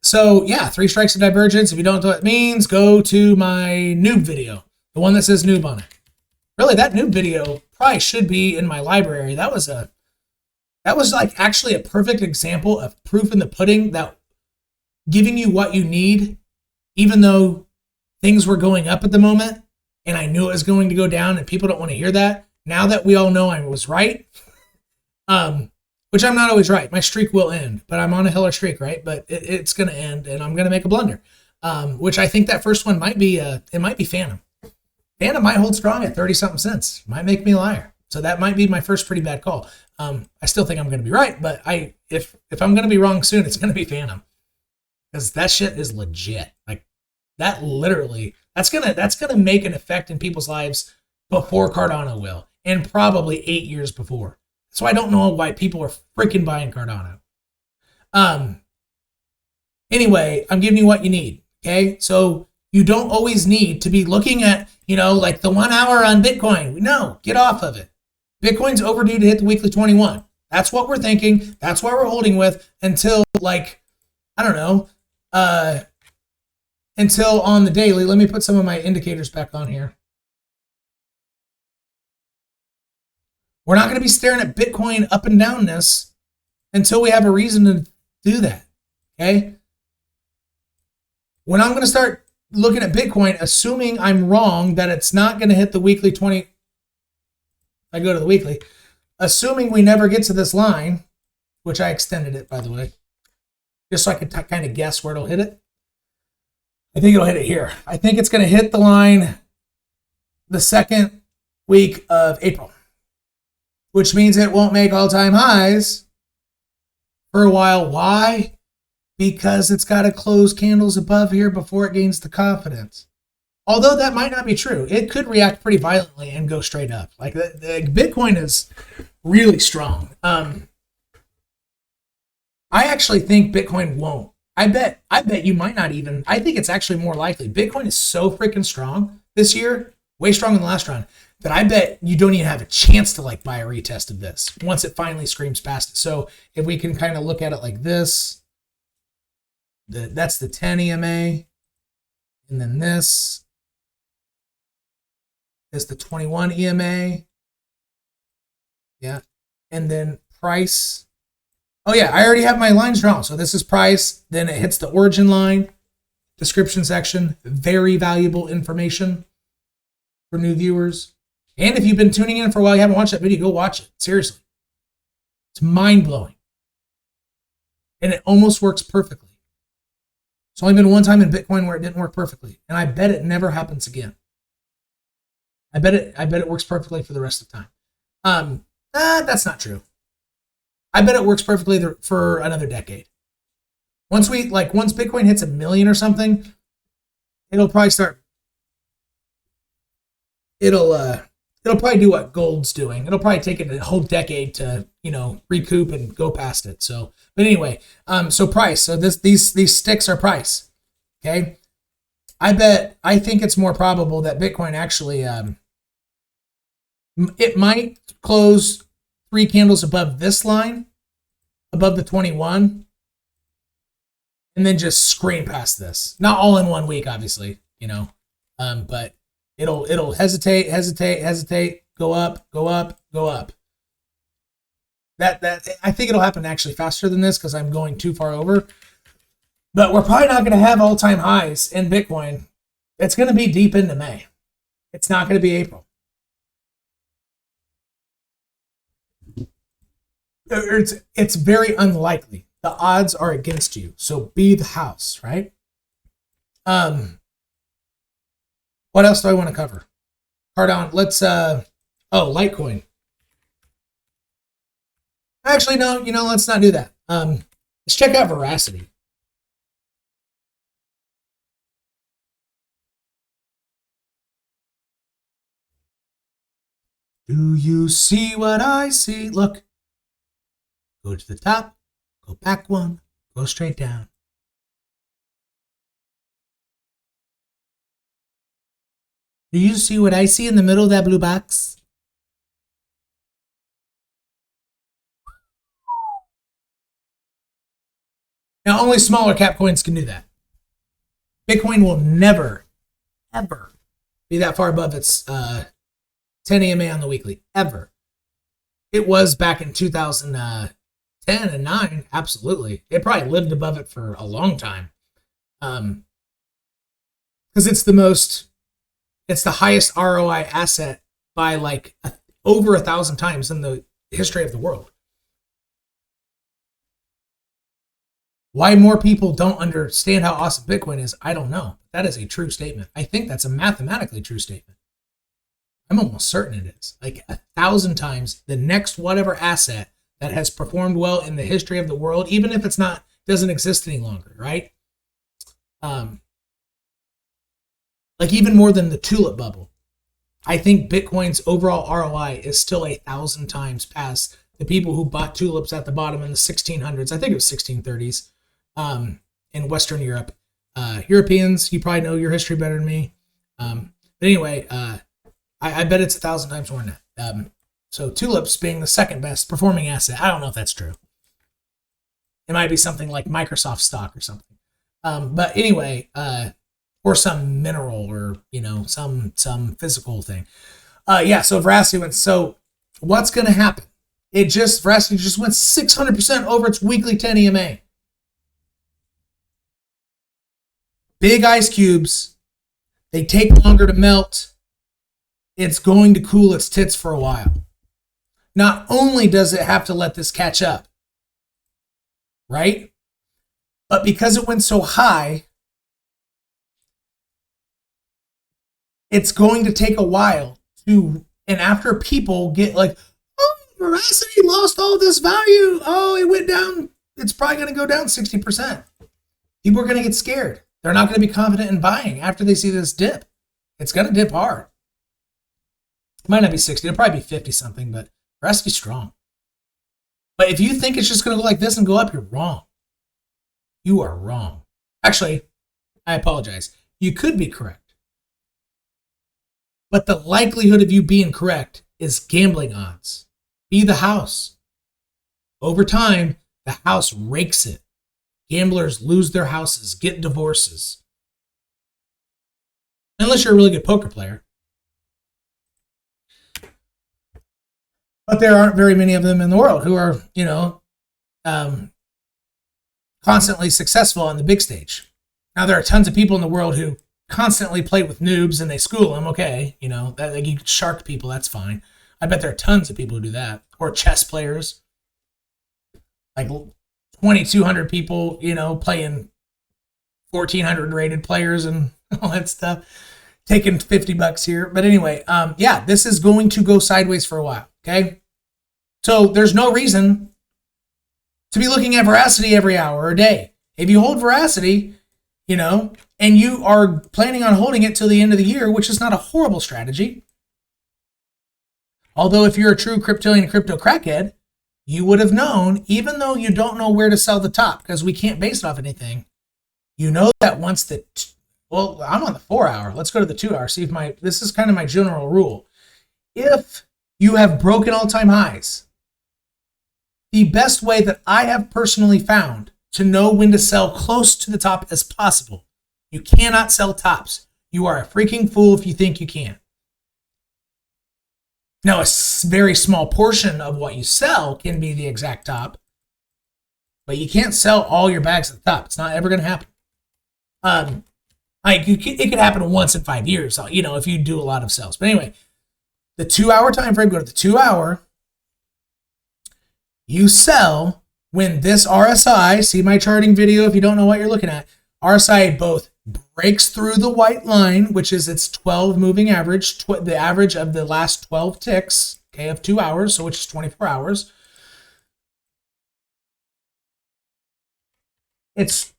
Speaker 1: so yeah, 3 strikes of divergence. If you don't know what it means, go to my noob video. The one that says noob on it. Really, that noob video probably should be in my library. That was like actually a perfect example of proof in the pudding, that giving you what you need, even though things were going up at the moment, and I knew it was going to go down, and people don't want to hear that. Now that we all know I was right, which I'm not always right. My streak will end, but I'm on a hella streak, right? But it's going to end, and I'm going to make a blunder, which I think that first one might be, it might be Phantom. Phantom might hold strong at 30-something cents. Might make me a liar. So that might be my first pretty bad call. I still think I'm going to be right, but if I'm going to be wrong soon, it's going to be Phantom. Because that shit is legit. Like that literally, that's gonna make an effect in people's lives before Cardano will, and probably 8 years before. So I don't know why people are freaking buying Cardano. Anyway, I'm giving you what you need. Okay, so you don't always need to be looking at, like the 1 hour on Bitcoin. No, get off of it. Bitcoin's overdue to hit the weekly 21. That's what we're thinking. That's why we're holding with until like, I don't know. Until on the daily. Let me put some of my indicators back on here. We're not going to be staring at Bitcoin up and down this until we have a reason to do that. Okay? When I'm going to start looking at Bitcoin, assuming I'm wrong that it's not going to hit the weekly 20, I go to the weekly, assuming we never get to this line, which I extended it, by the way, just so I could kind of guess where it'll hit it. I think it'll hit it here. I think it's going to hit the line the second week of April, which means it won't make all-time highs for a while. Why? Because it's got to close candles above here before it gains the confidence. Although that might not be true. It could react pretty violently and go straight up. Like the Bitcoin is really strong. I actually think Bitcoin won't. I bet you might not even. I think it's actually more likely. Bitcoin is so freaking strong this year, way stronger than the last round, that I bet you don't even have a chance to like buy a retest of this once it finally screams past it. So if we can kind of look at it like this, that's the 10 EMA, and then this, is the 21 EMA. Yeah. And then price. Oh yeah, I already have my lines drawn. So this is price. Then it hits the origin line. Description section. Very valuable information for new viewers. And if you've been tuning in for a while, you haven't watched that video, go watch it. Seriously. It's mind-blowing. And it almost works perfectly. It's only been one time in Bitcoin where it didn't work perfectly. And I bet it never happens again. I bet it works perfectly for the rest of the time. That's not true. I bet it works perfectly for another decade. Once Bitcoin hits 1 million or something, it'll probably start. It'll probably do what gold's doing. It'll probably take it a whole decade to, recoup and go past it. So, but anyway, so price. So these sticks are price. Okay. I think it's more probable that Bitcoin actually, it might close 3 candles above this line, above the 21, and then just scream past this. Not all in 1 week, obviously, but it'll hesitate, go up. That I think it'll happen actually faster than this because I'm going too far over. But we're probably not going to have all-time highs in Bitcoin. It's going to be deep into May. It's not going to be April. It's very unlikely. The odds are against you. So be the house, right? What else do I want to cover? Cardano, let's Litecoin. Actually, no, let's not do that. Let's check out Veracity. Do you see what I see? Look. Go to the top, go back 1, go straight down. Do you see what I see in the middle of that blue box? Now, only smaller cap coins can do that. Bitcoin will never, ever be that far above its 10 EMA on the weekly, ever. It was back in 2010 and 9, absolutely. It probably lived above it for a long time. Because it's the highest ROI asset by over 1,000 times in the history of the world. Why more people don't understand how awesome Bitcoin is, I don't know. That is a true statement. I think that's a mathematically true statement. I'm almost certain it is. 1,000 times the next whatever asset that has performed well in the history of the world, even if it's doesn't exist any longer, right? Even more than the tulip bubble. I think Bitcoin's overall ROI is still 1,000 times past the people who bought tulips at the bottom in the 1600s. I think it was 1630s in Western Europe. Europeans, you probably know your history better than me. But anyway, I bet it's 1,000 times more than that. So tulips being the second best performing asset. I don't know if that's true. It might be something like Microsoft stock or something. But anyway, or some mineral or, some physical thing. So Veracity went. So what's going to happen? Veracity just went 600% over its weekly 10 EMA. Big ice cubes. They take longer to melt. It's going to cool its tits for a while. Not only does it have to let this catch up, right? But because it went so high, it's going to take a while and after people get Veracity lost all this value. Oh, it went down. It's probably going to go down 60%. People are going to get scared. They're not going to be confident in buying after they see this dip. It's going to dip hard. It might not be 60. It'll probably be 50 something, but Veracity's strong. But if you think it's just going to go like this and go up, you're wrong. You are wrong. Actually, I apologize. You could be correct. But the likelihood of you being correct is gambling odds. Be the house. Over time, the house rakes it. Gamblers lose their houses, get divorces. Unless you're a really good poker player. But there aren't very many of them in the world who are, constantly successful on the big stage. Now, there are tons of people in the world who constantly play with noobs and they school them. Okay, that like you shark people, that's fine. I bet there are tons of people who do that. Or chess players, like 2,200 people, playing 1,400 rated players and all that stuff, taking $50 here. But anyway, yeah, this is going to go sideways for a while. Okay, so there's no reason to be looking at veracity every hour or day. If you hold veracity, and you are planning on holding it till the end of the year, which is not a horrible strategy. Although if you're a true cryptillion and crypto crackhead, you would have known, even though you don't know where to sell the top, because we can't base it off anything, you know that once well, I'm on the 4 hour. Let's go to the 2 hour. See if this is kind of my general rule. If you have broken all-time highs, the best way that I have personally found to know when to sell close to the top as possible. You cannot sell tops. You are a freaking fool if you think you can. Now, a very small portion of what you sell can be the exact top, but you can't sell all your bags at the top. It's not ever going to happen. It could happen once in 5 years, if you do a lot of sales. But anyway, the 2 hour time frame, go to the 2 hour. You sell when this RSI, see my charting video if you don't know what you're looking at, RSI both breaks through the white line, which is its 12 moving average, the average of the last 12 ticks, okay, of 2 hours, so which is 24 hours. It's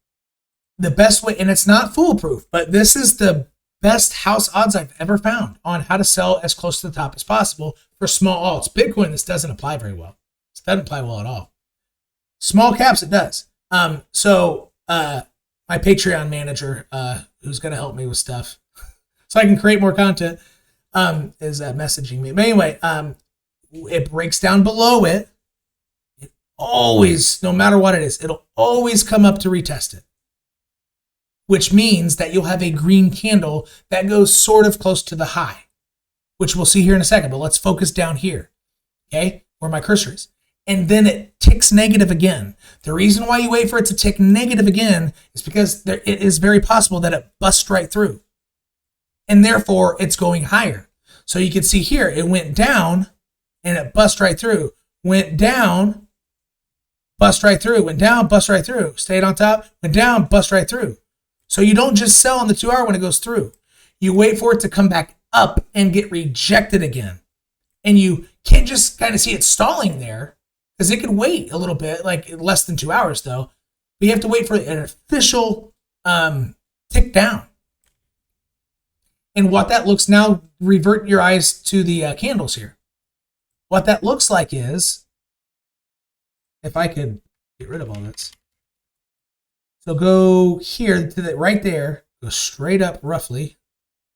Speaker 1: the best way, and it's not foolproof, but this is the best house odds I've ever found on how to sell as close to the top as possible for small alts. Bitcoin, this doesn't apply very well. This doesn't apply well at all. Small caps, it does. So my Patreon manager, who's going to help me with stuff so I can create more content, is messaging me. But anyway, it breaks down below it. It always, no matter what it is, it'll always come up to retest it, which means that you'll have a green candle that goes sort of close to the high, which we'll see here in a second. But let's focus down here, okay, where my cursor is. And then it ticks negative again. The reason why you wait for it to tick negative again is because it is very possible that it busts right through. And therefore, it's going higher. So you can see here, it went down and it bust right through. Went down, bust right through. Went down, bust right through. Stayed on top, went down, bust right through. So you don't just sell on the 2 hour when it goes through. You wait for it to come back up and get rejected again. And you can't just kind of see it stalling there, because it could wait a little bit, like less than 2 hours though. But you have to wait for an official tick down. And what that looks, now revert your eyes to the candles here. What that looks like is, if I could get rid of all this. So go here to the right there, go straight up roughly,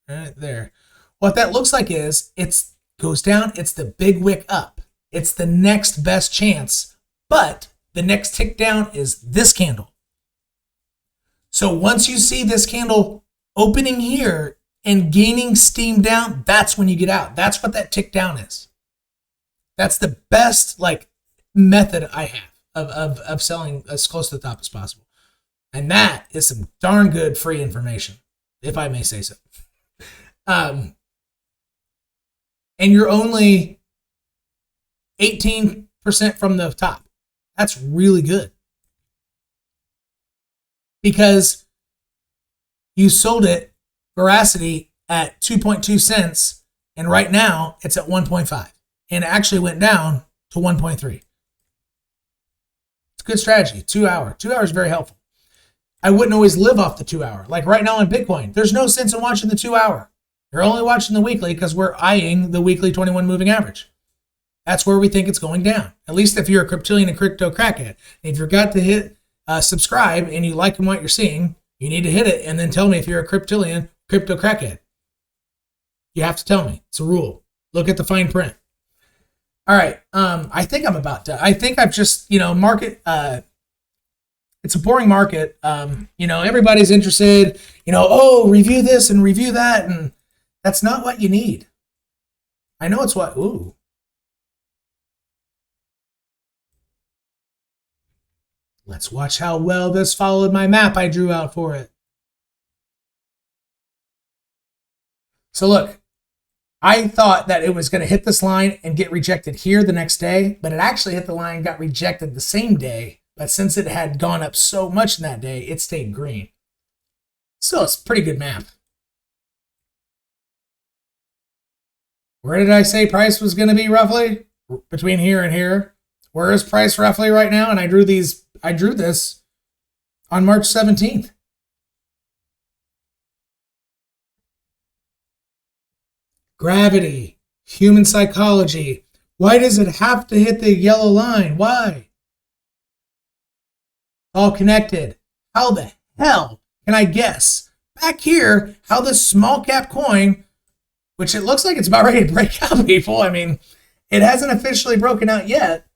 Speaker 1: right there. What that looks like is, it goes down, it's the big wick up. It's the next best chance, but the next tick down is this candle. So once you see this candle opening here and gaining steam down, that's when you get out. That's what that tick down is. That's the best method I have of selling as close to the top as possible. And that is some darn good free information, if I may say so. And you're only 18% from the top. That's really good. Because you sold it, veracity, at 2.2 cents, and right now it's at 1.5. And it actually went down to 1.3. It's a good strategy. 2 hour. 2 hours is very helpful. I wouldn't always live off the 2 hour. Like right now in Bitcoin, there's no sense in watching the 2 hour. You're only watching the weekly because we're eyeing the weekly 21 moving average. That's where we think it's going down. At least if you're a cryptillion and crypto crackhead. If you forgot to hit subscribe and you like what you're seeing, you need to hit it and then tell me if you're a cryptillion, crypto crackhead. You have to tell me. It's a rule. Look at the fine print. All right. I think I'm about done. I think I've just, market. It's a boring market. Everybody's interested, review this and review that. And that's not what you need. I know it's what, Let's watch how well this followed my map I drew out for it. So look, I thought that it was going to hit this line and get rejected here the next day, but it actually hit the line and got rejected the same day. But since it had gone up so much in that day, it stayed green. So it's a pretty good map. Where did I say price was going to be roughly? Between here and here. Where is price roughly right now? And I drew this on March 17th. Gravity, human psychology. Why does it have to hit the yellow line? Why? All connected. How the hell can I guess back here how this small cap coin, which it looks like it's about ready to break out, people. I mean, it hasn't officially broken out yet.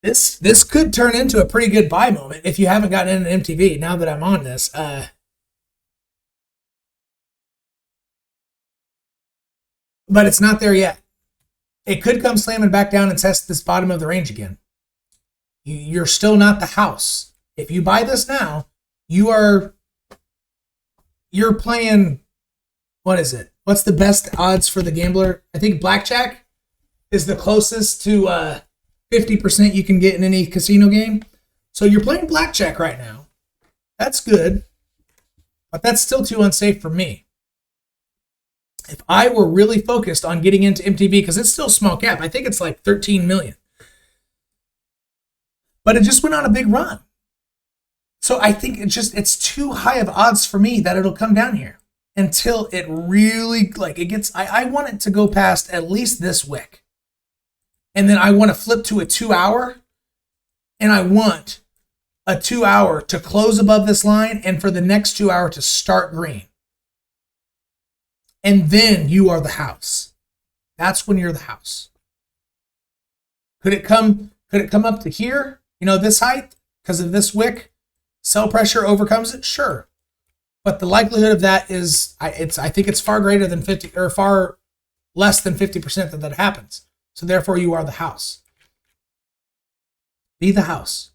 Speaker 1: This could turn into a pretty good buy moment if you haven't gotten in an MTV now that I'm on this. But it's not there yet. It could come slamming back down and test this bottom of the range again. You're still not the house. If you buy this now, you're playing, what is it? What's the best odds for the gambler? I think blackjack is the closest to 50% you can get in any casino game. So you're playing blackjack right now. That's good, but that's still too unsafe for me. If I were really focused on getting into MTV, because it's still small cap, I think it's like 13 million. But it just went on a big run. So I think it's too high of odds for me that it'll come down here until it really, I want it to go past at least this wick. And then I want to flip to a 2 hour, and I want a 2 hour to close above this line and for the next 2 hour to start green. And then you are the house. That's when you're the house. Could it come up to here? You know, this height, because of this wick, sell pressure overcomes it? Sure. But the likelihood of that is, I think it's far greater than 50, or far less than 50% that happens. So therefore you are the house. Be the house.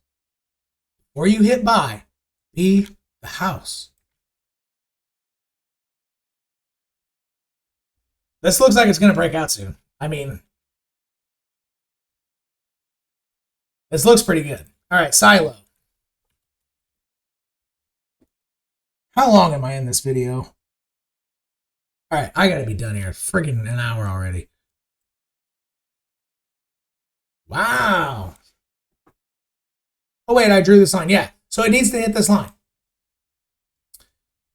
Speaker 1: Or you hit buy, be the house. This looks like it's going to break out soon. I mean, this looks pretty good. All right, silo. How long am I in this video? All right, I got to be done here. Friggin' an hour already. Wow. Oh, wait, I drew this line. Yeah, so it needs to hit this line.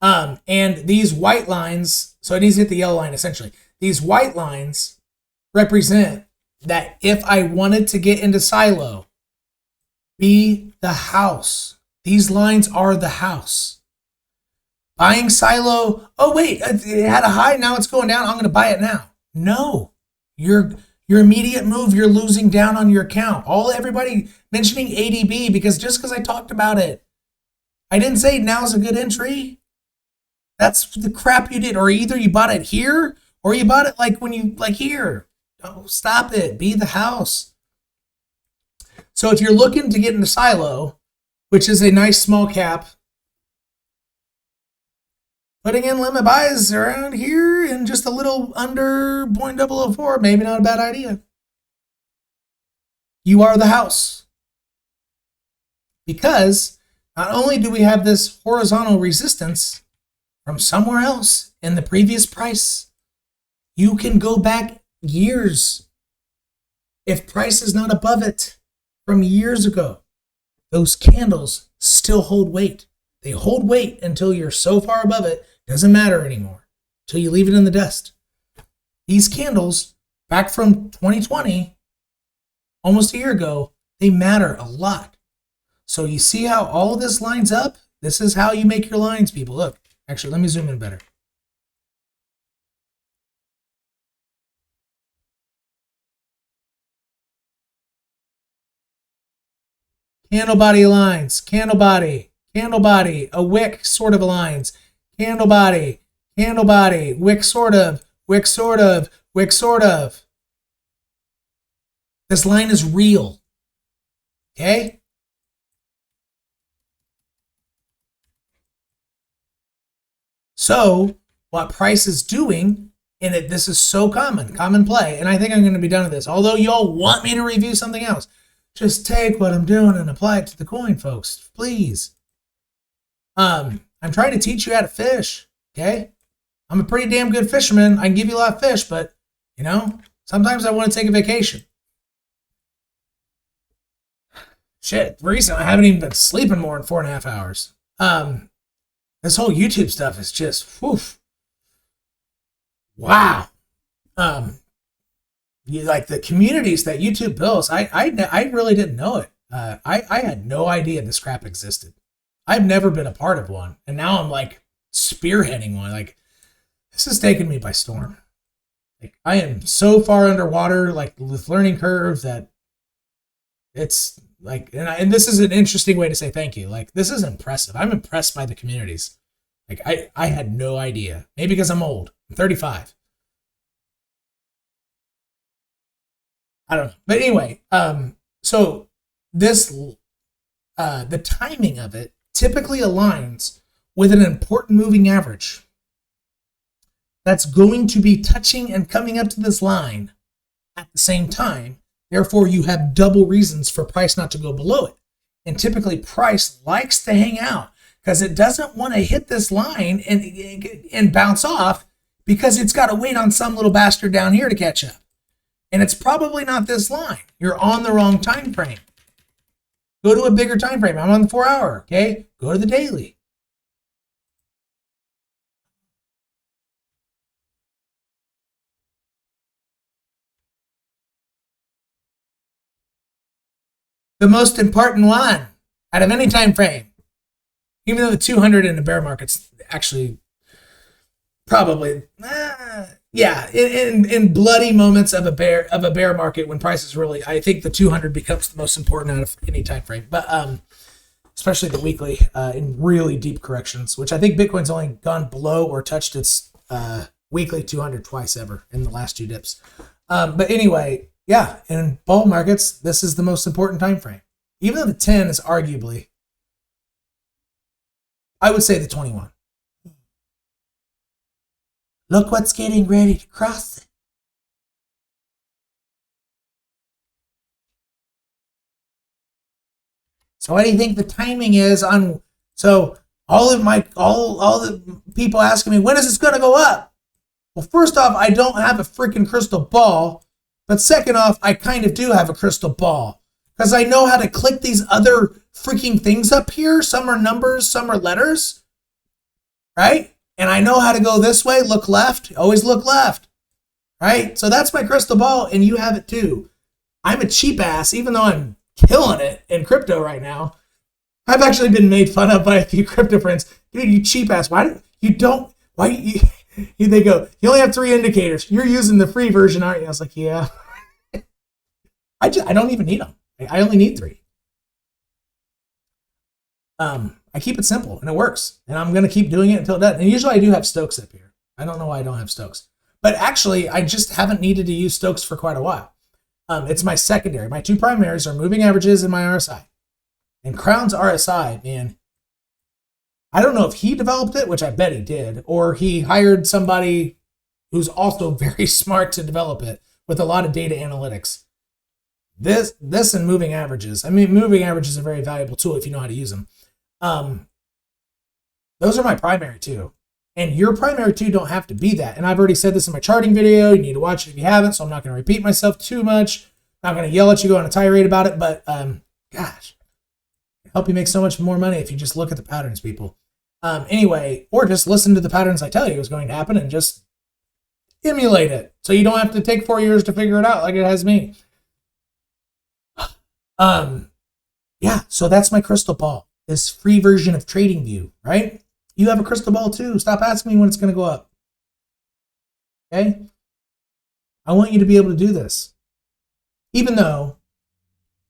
Speaker 1: And these white lines, so it needs to hit the yellow line, essentially. These white lines represent that if I wanted to get into silo, be the house. These lines are the house. Buying silo, oh wait, it had a high, now it's going down, I'm going to buy it now. No, your immediate move, you're losing down on your account. Everybody mentioning ADB just because I talked about it. I didn't say now's a good entry. That's the crap you did. Or either you bought it here, or you bought it like here. Oh, stop it. Be the house. So if you're looking to get into silo, which is a nice small cap, putting in limit buys around here and just a little under 0.004, maybe not a bad idea. You are the house. Because not only do we have this horizontal resistance from somewhere else in the previous price, you can go back years. If price is not above it from years ago, those candles still hold weight. They hold weight until you're so far above it, doesn't matter anymore, until you leave it in the dust. These candles, back from 2020, almost a year ago, they matter a lot. So you see how all of this lines up? This is how you make your lines, people. Look, actually, let me zoom in better. Candle body lines, candle body, a wick sort of lines, candle body, wick sort of, wick sort of, wick sort of. This line is real. Okay? So what price is doing, and this is so common play, and I think I'm going to be done with this. Although y'all want me to review something else, just take what I'm doing and apply it to the coin, folks, please. I'm trying to teach you how to fish, okay? I'm a pretty damn good fisherman. I can give you a lot of fish, but, you know, sometimes I want to take a vacation. Shit, recently I haven't even been sleeping more than 4.5 hours. This whole YouTube stuff is just, whew. Wow. Like the communities that YouTube builds, I really didn't know it. I had no idea this crap existed. I've never been a part of one, and now I'm like spearheading one. Like, this has taken me by storm. Like, I am so far underwater, like with learning curve, that it's like, and this is an interesting way to say thank you. Like, this is impressive. I'm impressed by the communities. Like, I had no idea. Maybe because I'm old. I'm 35. I don't know. But anyway, so this, the timing of it typically aligns with an important moving average that's going to be touching and coming up to this line at the same time. Therefore, you have double reasons for price not to go below it. And typically, price likes to hang out because it doesn't want to hit this line and bounce off, because it's got to wait on some little bastard down here to catch up. And it's probably not this line. You're on the wrong time frame. Go to a bigger time frame. I'm on the 4 hour, okay? Go to the daily. The most important one out of any time frame. Even though the 200 in the bear market's actually probably, yeah, in bloody moments of a bear market, when prices really, I think the 200 becomes the most important out of any time frame. But especially the weekly, in really deep corrections, which I think Bitcoin's only gone below or touched its weekly 200 twice ever in the last 2 dips. But anyway, yeah, in bull markets, this is the most important time frame. Even though the 10 is arguably, I would say the 21. Look what's getting ready to cross it. So what do you think the timing is on? So all the people asking me, when is this going to go up? Well, first off, I don't have a freaking crystal ball. But second off, I kind of do have a crystal ball, because I know how to click these other freaking things up here. Some are numbers, some are letters, right? And I know how to go this way, look left, always look left, right? So that's my crystal ball, and you have it too. I'm a cheap ass, even though I'm killing it in crypto right now. I've actually been made fun of by a few crypto friends. Dude, you cheap ass. They go, you only have 3 indicators. You're using the free version, aren't you? I was like, yeah. I don't even need them. I only need 3. I keep it simple, and it works. And I'm going to keep doing it until it does. And usually I do have Stokes up here. I don't know why I don't have Stokes. But actually, I just haven't needed to use Stokes for quite a while. It's my secondary. My 2 primaries are moving averages and my RSI. And Krown's RSI, man, I don't know if he developed it, which I bet he did, or he hired somebody who's also very smart to develop it with a lot of data analytics. This and moving averages. I mean, moving averages are a very valuable tool if you know how to use them. Those are my primary 2. And your primary 2 don't have to be that. And I've already said this in my charting video. You need to watch it if you haven't, so I'm not going to repeat myself too much. I'm not going to yell at you, go on a tirade about it, but gosh, it'll help you make so much more money if you just look at the patterns, people. Anyway, or just listen to the patterns I tell you is going to happen and just emulate it, so you don't have to take 4 years to figure it out like it has me. Yeah, so that's my crystal ball, this free version of TradingView, right? You have a crystal ball too. Stop asking me when it's going to go up. Okay? I want you to be able to do this. Even though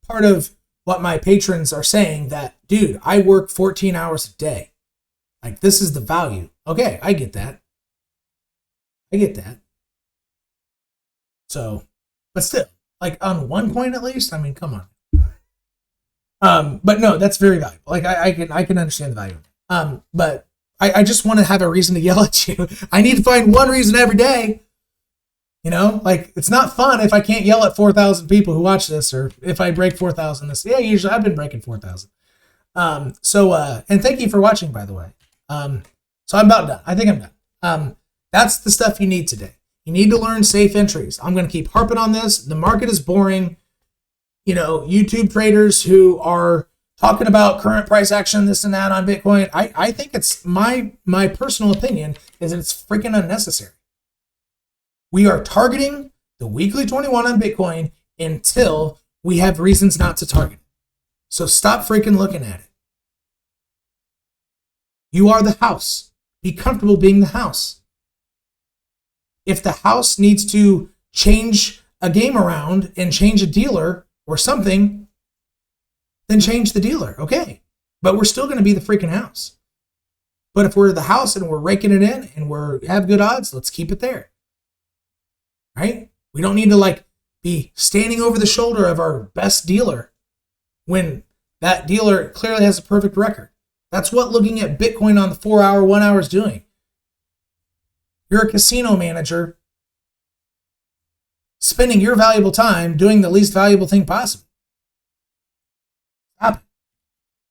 Speaker 1: part of what my patrons are saying that, dude, I work 14 hours a day. Like, this is the value. Okay, I get that. I get that. So, but still, like on one coin at least, I mean, come on. But no, that's very valuable. Like I can understand the value. But I just want to have a reason to yell at you. I need to find one reason every day. You know, like it's not fun if I can't yell at 4,000 people who watch this, or if I break 4,000 this. Yeah, usually I've been breaking 4,000. And thank you for watching, by the way. So I'm about done. I think I'm done. That's the stuff you need today. You need to learn safe entries. I'm going to keep harping on this. The market is boring. You know, YouTube traders who are talking about current price action, this and that on Bitcoin. I think it's my personal opinion is that it's freaking unnecessary. We are targeting the weekly 21 on Bitcoin until we have reasons not to target it. So stop freaking looking at it. You are the house. Be comfortable being the house. If the house needs to change a game around and change a dealer or something, then change the dealer. Okay. But we're still going to be the freaking house. But if we're the house and we're raking it in and we have good odds, let's keep it there. Right? We don't need to like be standing over the shoulder of our best dealer when that dealer clearly has a perfect record. That's what looking at Bitcoin on the 4 hour, 1 hour is doing. You're a casino manager spending your valuable time doing the least valuable thing possible. Stop it.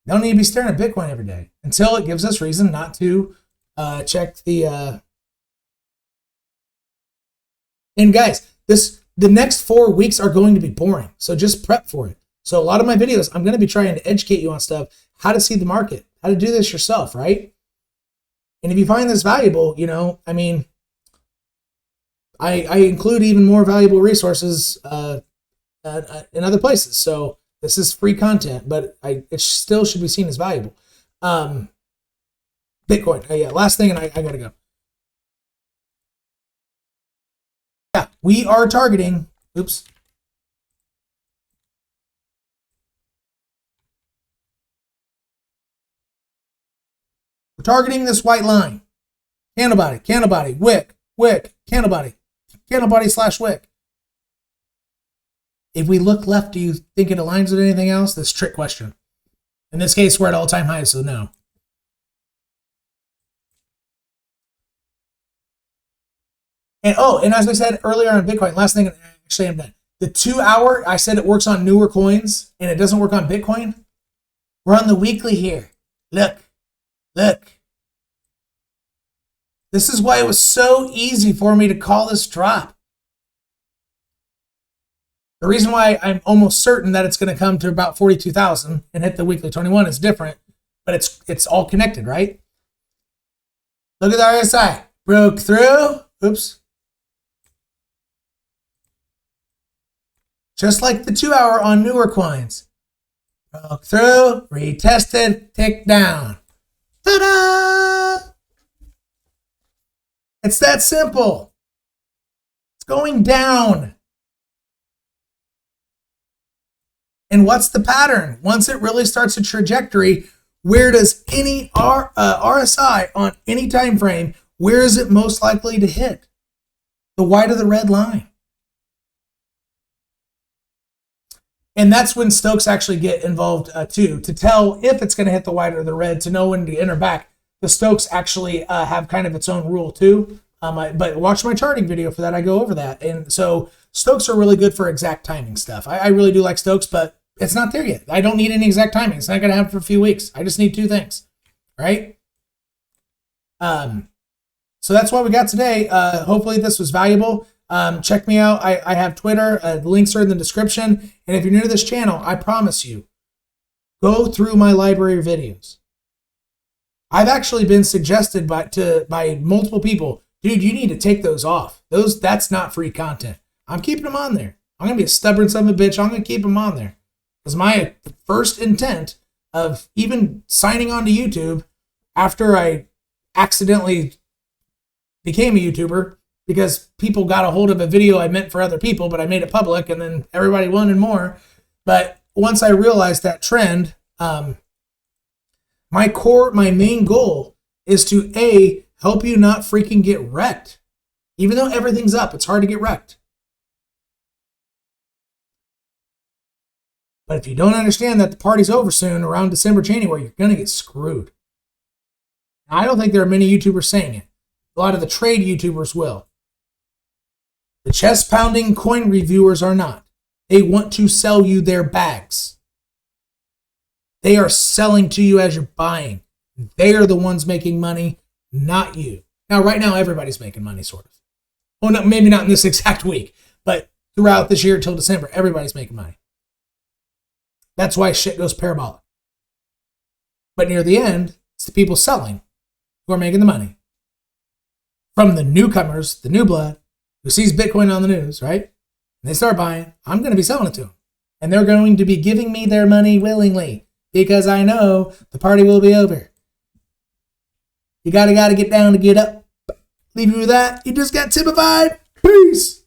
Speaker 1: You don't need to be staring at Bitcoin every day until it gives us reason not to check the... And guys, the next 4 weeks are going to be boring, so just prep for it. So a lot of my videos, I'm going to be trying to educate you on stuff, how to see the market, how to do this yourself, right? And if you find this valuable, you know, I mean, I include even more valuable resources in other places. So this is free content, but it still should be seen as valuable. Bitcoin. Yeah, last thing, and I got to go. Yeah, we are targeting, oops. We're targeting this white line. Candle body, wick, candle body / wick. If we look left, do you think it aligns with anything else? This trick question. In this case, we're at all-time highs, so no. And as I said earlier on Bitcoin, last thing, actually I'm done. The 2 hour, I said it works on newer coins and it doesn't work on Bitcoin. We're on the weekly here. Look. This is why it was so easy for me to call this drop. The reason why I'm almost certain that it's going to come to about 42,000 and hit the weekly 21 is different, but it's all connected, right? Look at the RSI. Broke through. Oops. Just like the 2 hour on newer coins. Broke through, retested, ticked down. Ta-da! It's that simple. It's going down. And what's the pattern? Once it really starts a trajectory, where does any RSI on any time frame, where is it most likely to hit? The white of the red line. And that's when Stokes actually get involved too, to tell if it's going to hit the white or the red, to know when to enter back. The Stokes actually have kind of its own rule too. But watch my charting video for that. I go over that. And so Stokes are really good for exact timing stuff. I really do like Stokes, but it's not there yet. I don't need any exact timing. It's not going to happen for a few weeks. I just need two things, right? So that's what we got today. Hopefully this was valuable. Check me out. I have Twitter. The links are in the description. And if you're new to this channel, I promise you, go through my library of videos. I've actually been suggested by multiple people, dude, you need to take those off. That's not free content. I'm keeping them on there. I'm going to be a stubborn son of a bitch. I'm going to keep them on there. Because my first intent of even signing on to YouTube after I accidentally became a YouTuber, because people got a hold of a video I meant for other people, but I made it public and then everybody wanted more. But once I realized that trend, my main goal is to help you not freaking get wrecked. Even though everything's up, it's hard to get wrecked. But if you don't understand that the party's over soon, around December, January, you're going to get screwed. Now, I don't think there are many YouTubers saying it. A lot of the trade YouTubers will. The chest-pounding coin reviewers are not. They want to sell you their bags. They are selling to you as you're buying. They are the ones making money, not you. Now, right now, everybody's making money, sort of. Well, no, maybe not in this exact week, but throughout this year until December, everybody's making money. That's why shit goes parabolic. But near the end, it's the people selling who are making the money. From the newcomers, the new blood, who sees Bitcoin on the news, right? And they start buying, I'm going to be selling it to them. And they're going to be giving me their money willingly because I know the party will be over. You gotta get down to get up. Leave you with that. You just got typified. Peace.